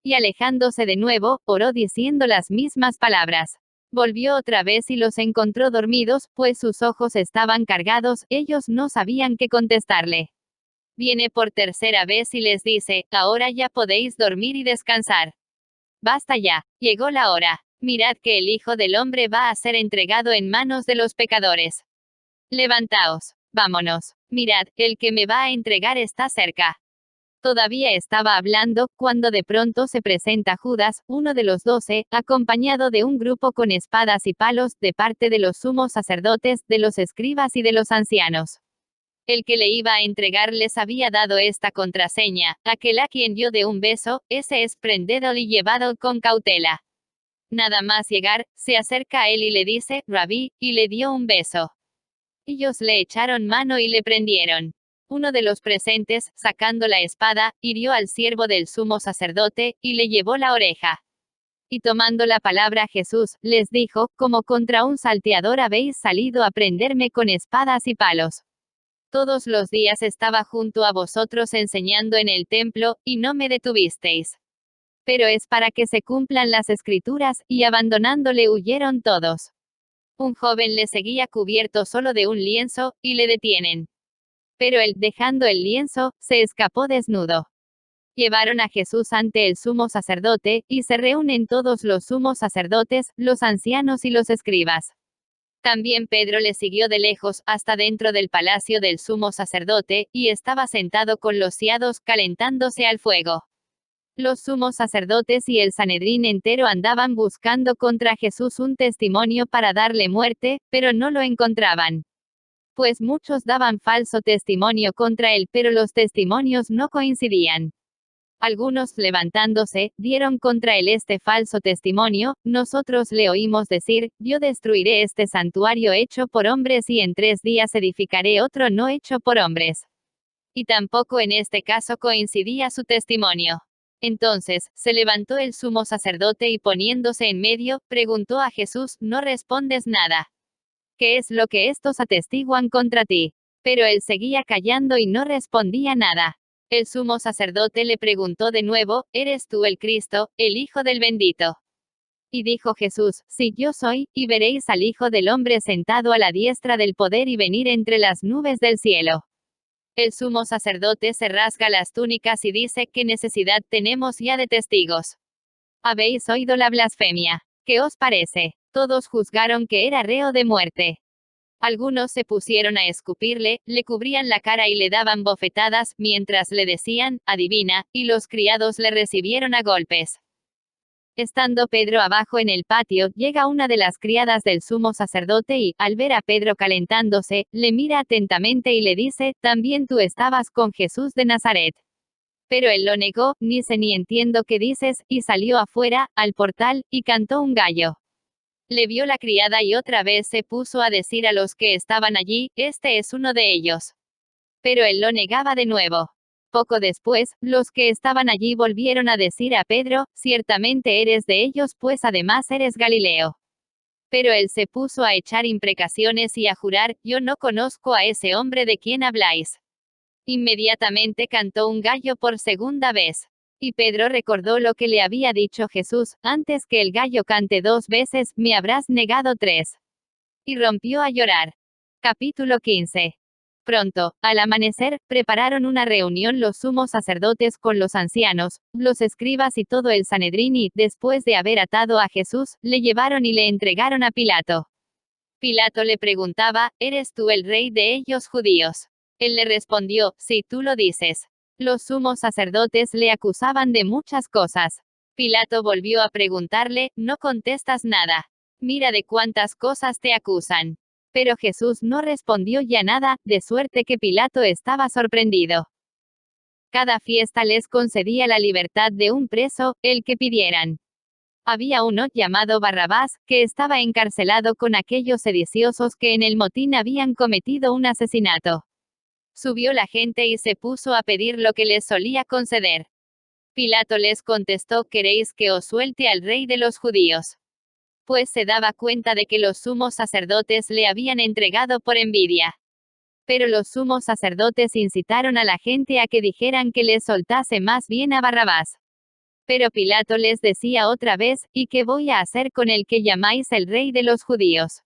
Speaker 1: Y alejándose de nuevo, oró diciendo las mismas palabras. Volvió otra vez y los encontró dormidos, pues sus ojos estaban cargados, ellos no sabían qué contestarle. Viene por tercera vez y les dice, ahora ya podéis dormir y descansar. Basta ya, llegó la hora. Mirad que el Hijo del Hombre va a ser entregado en manos de los pecadores. Levantaos, vámonos. Mirad, el que me va a entregar está cerca. Todavía estaba hablando, cuando de pronto se presenta Judas, uno de los 12, acompañado de un grupo con espadas y palos, de parte de los sumos sacerdotes, de los escribas y de los ancianos. El que le iba a entregar les había dado esta contraseña, aquel a quien dio de un beso, ese es prendedlo y llevado con cautela. Nada más llegar, se acerca a él y le dice, Rabí, y le dio un beso. Ellos le echaron mano y le prendieron. Uno de los presentes, sacando la espada, hirió al siervo del sumo sacerdote, y le llevó la oreja. Y tomando la palabra Jesús, les dijo, como contra un salteador habéis salido a prenderme con espadas y palos. Todos los días estaba junto a vosotros enseñando en el templo, y no me detuvisteis. Pero es para que se cumplan las escrituras, y abandonándole huyeron todos. Un joven le seguía cubierto solo de un lienzo, y le detienen. Pero él, dejando el lienzo, se escapó desnudo. Llevaron a Jesús ante el sumo sacerdote, y se reúnen todos los sumos sacerdotes, los ancianos y los escribas. También Pedro le siguió de lejos, hasta dentro del palacio del sumo sacerdote, y estaba sentado con los criados, calentándose al fuego. Los sumos sacerdotes y el Sanedrín entero andaban buscando contra Jesús un testimonio para darle muerte, pero no lo encontraban. Pues muchos daban falso testimonio contra él, pero los testimonios no coincidían. Algunos, levantándose, dieron contra él este falso testimonio, nosotros le oímos decir, yo destruiré este santuario hecho por hombres y en 3 días edificaré otro no hecho por hombres. Y tampoco en este caso coincidía su testimonio. Entonces, se levantó el sumo sacerdote y poniéndose en medio, preguntó a Jesús, ¿no respondes nada? ¿Qué es lo que estos atestiguan contra ti? Pero él seguía callando y no respondía nada. El sumo sacerdote le preguntó de nuevo, ¿eres tú el Cristo, el Hijo del Bendito? Y dijo Jesús, sí yo soy, y veréis al Hijo del Hombre sentado a la diestra del poder y venir entre las nubes del cielo. El sumo sacerdote se rasga las túnicas y dice: ¿qué necesidad tenemos ya de testigos? Habéis oído la blasfemia. ¿Qué os parece? Todos juzgaron que era reo de muerte. Algunos se pusieron a escupirle, le cubrían la cara y le daban bofetadas, mientras le decían: adivina, y los criados le recibieron a golpes. Estando Pedro abajo en el patio, llega una de las criadas del sumo sacerdote y, al ver a Pedro calentándose, le mira atentamente y le dice: también tú estabas con Jesús de Nazaret. Pero él lo negó: ni sé ni entiendo qué dices, y salió afuera, al portal, y cantó un gallo. Le vio la criada y otra vez se puso a decir a los que estaban allí: este es uno de ellos. Pero él lo negaba de nuevo. Poco después, los que estaban allí volvieron a decir a Pedro: ciertamente eres de ellos, pues además eres Galileo. Pero él se puso a echar imprecaciones y a jurar: yo no conozco a ese hombre de quien habláis. Inmediatamente cantó un gallo por segunda vez. Y Pedro recordó lo que le había dicho Jesús: antes que el gallo cante 2 veces, me habrás negado 3. Y rompió a llorar. Capítulo 15. Pronto, al amanecer, prepararon una reunión los sumos sacerdotes con los ancianos, los escribas y todo el Sanedrín y, después de haber atado a Jesús, le llevaron y le entregaron a Pilato. Pilato le preguntaba: ¿eres tú el rey de ellos judíos? Él le respondió: sí, tú lo dices. Los sumos sacerdotes le acusaban de muchas cosas. Pilato volvió a preguntarle: ¿no contestas nada? Mira de cuántas cosas te acusan. Pero Jesús no respondió ya nada, de suerte que Pilato estaba sorprendido. Cada fiesta les concedía la libertad de un preso, el que pidieran. Había uno llamado Barrabás, que estaba encarcelado con aquellos sediciosos que en el motín habían cometido un asesinato. Subió la gente y se puso a pedir lo que les solía conceder. Pilato les contestó: ¿queréis que os suelte al rey de los judíos? Pues se daba cuenta de que los sumos sacerdotes le habían entregado por envidia. Pero los sumos sacerdotes incitaron a la gente a que dijeran que les soltase más bien a Barrabás. Pero Pilato les decía otra vez: ¿y qué voy a hacer con el que llamáis el rey de los judíos?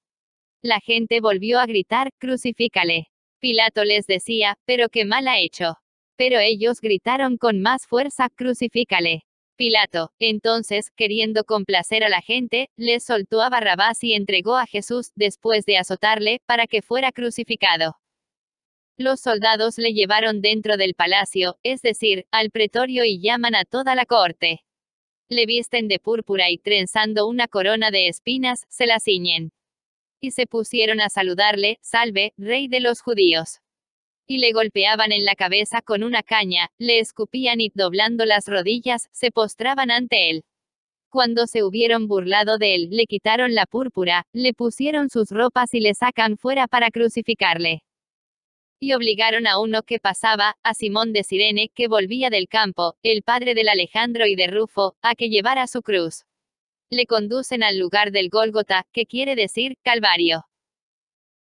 Speaker 1: La gente volvió a gritar: crucifícale. Pilato les decía: pero qué mal ha hecho. Pero ellos gritaron con más fuerza: crucifícale. Pilato, entonces, queriendo complacer a la gente, les soltó a Barrabás y entregó a Jesús, después de azotarle, para que fuera crucificado. Los soldados le llevaron dentro del palacio, es decir, al pretorio, y llaman a toda la corte. Le visten de púrpura y, trenzando una corona de espinas, se la ciñen. Y se pusieron a saludarle: salve, rey de los judíos. Y le golpeaban en la cabeza con una caña, le escupían y, doblando las rodillas, se postraban ante él. Cuando se hubieron burlado de él, le quitaron la púrpura, le pusieron sus ropas y le sacan fuera para crucificarle. Y obligaron a uno que pasaba, a Simón de Cirene, que volvía del campo, el padre del Alejandro y de Rufo, a que llevara su cruz. Le conducen al lugar del Gólgota, que quiere decir Calvario.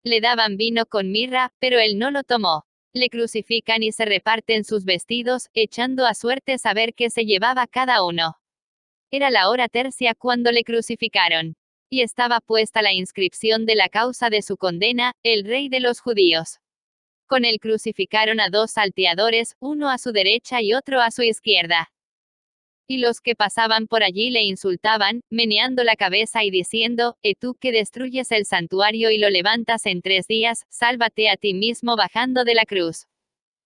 Speaker 1: Le daban vino con mirra, pero él no lo tomó. Le crucifican y se reparten sus vestidos, echando a suerte saber qué se llevaba cada uno. Era la hora tercia cuando le crucificaron. Y estaba puesta la inscripción de la causa de su condena: el rey de los judíos. Con él crucificaron a 2 salteadores, uno a su derecha y otro a su izquierda. Y los que pasaban por allí le insultaban, meneando la cabeza y diciendo: tú que destruyes el santuario y lo levantas en 3 días, sálvate a ti mismo bajando de la cruz.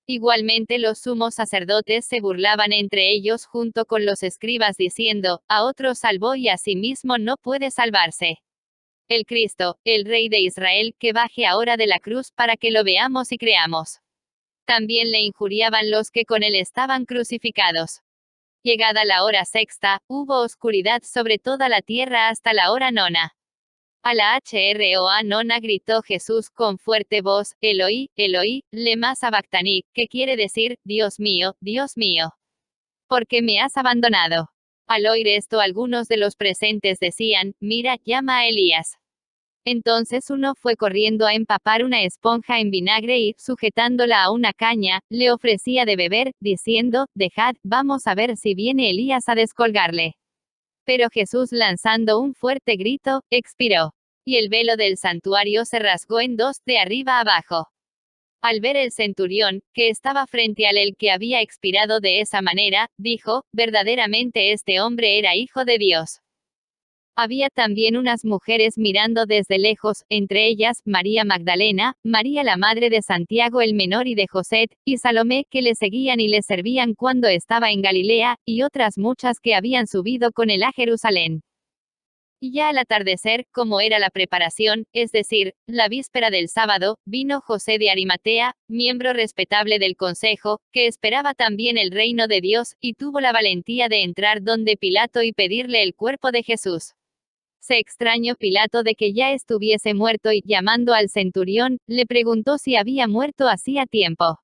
Speaker 1: Igualmente los sumos sacerdotes se burlaban entre ellos junto con los escribas diciendo: a otro salvó y a sí mismo no puede salvarse. El Cristo, el Rey de Israel, que baje ahora de la cruz para que lo veamos y creamos. También le injuriaban los que con él estaban crucificados. Llegada la hora sexta, hubo oscuridad sobre toda la tierra hasta la hora nona. A la hora nona gritó Jesús con fuerte voz: Eloi, Eloi, lema sabactani, que quiere decir: Dios mío, ¿por qué me has abandonado? Al oír esto, algunos de los presentes decían: mira, llama a Elías. Entonces uno fue corriendo a empapar una esponja en vinagre y, sujetándola a una caña, le ofrecía de beber, diciendo: dejad, vamos a ver si viene Elías a descolgarle. Pero Jesús, lanzando un fuerte grito, expiró. Y el velo del santuario se rasgó en 2, de arriba abajo. Al ver el centurión, que estaba frente al el que había expirado de esa manera, dijo, verdaderamente este hombre era hijo de Dios. Había también unas mujeres mirando desde lejos, entre ellas, María Magdalena, María la madre de Santiago el menor y de José, y Salomé, que le seguían y le servían cuando estaba en Galilea, y otras muchas que habían subido con él a Jerusalén. Y ya al atardecer, como era la preparación, es decir, la víspera del sábado, vino José de Arimatea, miembro respetable del consejo, que esperaba también el reino de Dios, y tuvo la valentía de entrar donde Pilato y pedirle el cuerpo de Jesús. Se extrañó Pilato de que ya estuviese muerto y, llamando al centurión, le preguntó si había muerto hacía tiempo.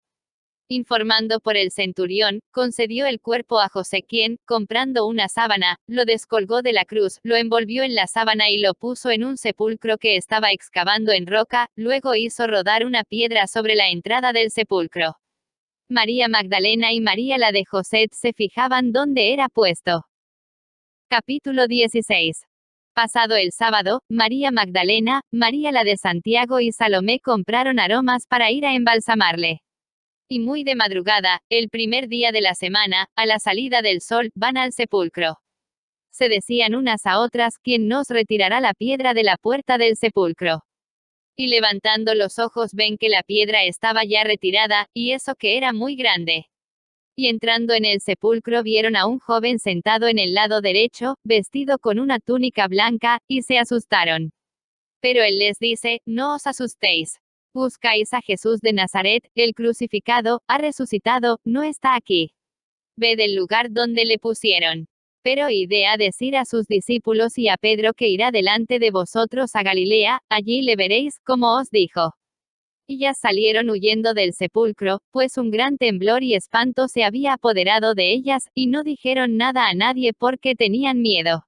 Speaker 1: Informando por el centurión, concedió el cuerpo a José, quien, comprando una sábana, lo descolgó de la cruz, lo envolvió en la sábana y lo puso en un sepulcro que estaba excavando en roca, luego hizo rodar una piedra sobre la entrada del sepulcro. María Magdalena y María la de José se fijaban dónde era puesto. Capítulo 16. Pasado el sábado, María Magdalena, María la de Santiago y Salomé compraron aromas para ir a embalsamarle. Y muy de madrugada, el primer día de la semana, a la salida del sol, van al sepulcro. Se decían unas a otras, ¿quién nos retirará la piedra de la puerta del sepulcro? Y levantando los ojos ven que la piedra estaba ya retirada, y eso que era muy grande. Y entrando en el sepulcro vieron a un joven sentado en el lado derecho, vestido con una túnica blanca, y se asustaron. Pero él les dice, no os asustéis. Buscáis a Jesús de Nazaret, el crucificado, ha resucitado, no está aquí. Ved el lugar donde le pusieron. Pero id a decir a sus discípulos y a Pedro que irá delante de vosotros a Galilea, allí le veréis, como os dijo. Y ya salieron huyendo del sepulcro, pues un gran temblor y espanto se había apoderado de ellas, y no dijeron nada a nadie porque tenían miedo.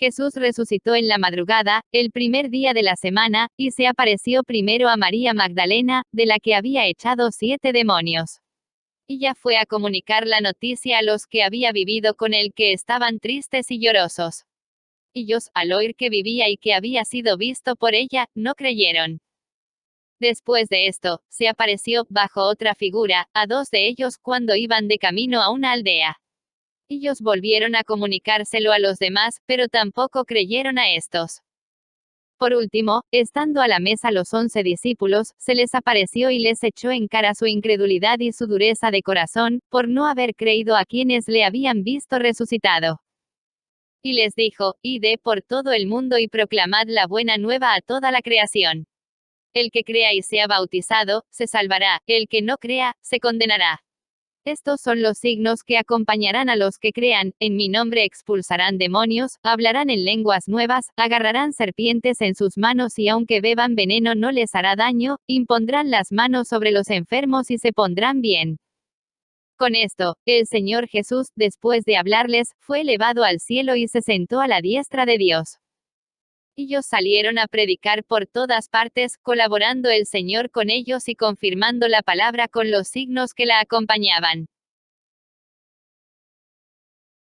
Speaker 1: Jesús resucitó en la madrugada, el primer día de la semana, y se apareció primero a María Magdalena, de la que había echado 7 demonios. Y ya fue a comunicar la noticia a los que había vivido con él, que estaban tristes y llorosos. Ellos, al oír que vivía y que había sido visto por ella, no creyeron. Después de esto, se apareció, bajo otra figura, a 2 de ellos cuando iban de camino a una aldea. Ellos volvieron a comunicárselo a los demás, pero tampoco creyeron a estos. Por último, estando a la mesa los 11 discípulos, se les apareció y les echó en cara su incredulidad y su dureza de corazón, por no haber creído a quienes le habían visto resucitado. Y les dijo, id por todo el mundo y proclamad la buena nueva a toda la creación. El que crea y sea bautizado, se salvará, el que no crea, se condenará. Estos son los signos que acompañarán a los que crean, en mi nombre expulsarán demonios, hablarán en lenguas nuevas, agarrarán serpientes en sus manos y aunque beban veneno no les hará daño, impondrán las manos sobre los enfermos y se pondrán bien. Con esto, el Señor Jesús, después de hablarles, fue elevado al cielo y se sentó a la diestra de Dios. Ellos salieron a predicar por todas partes, colaborando el Señor con ellos y confirmando la palabra con los signos que la acompañaban.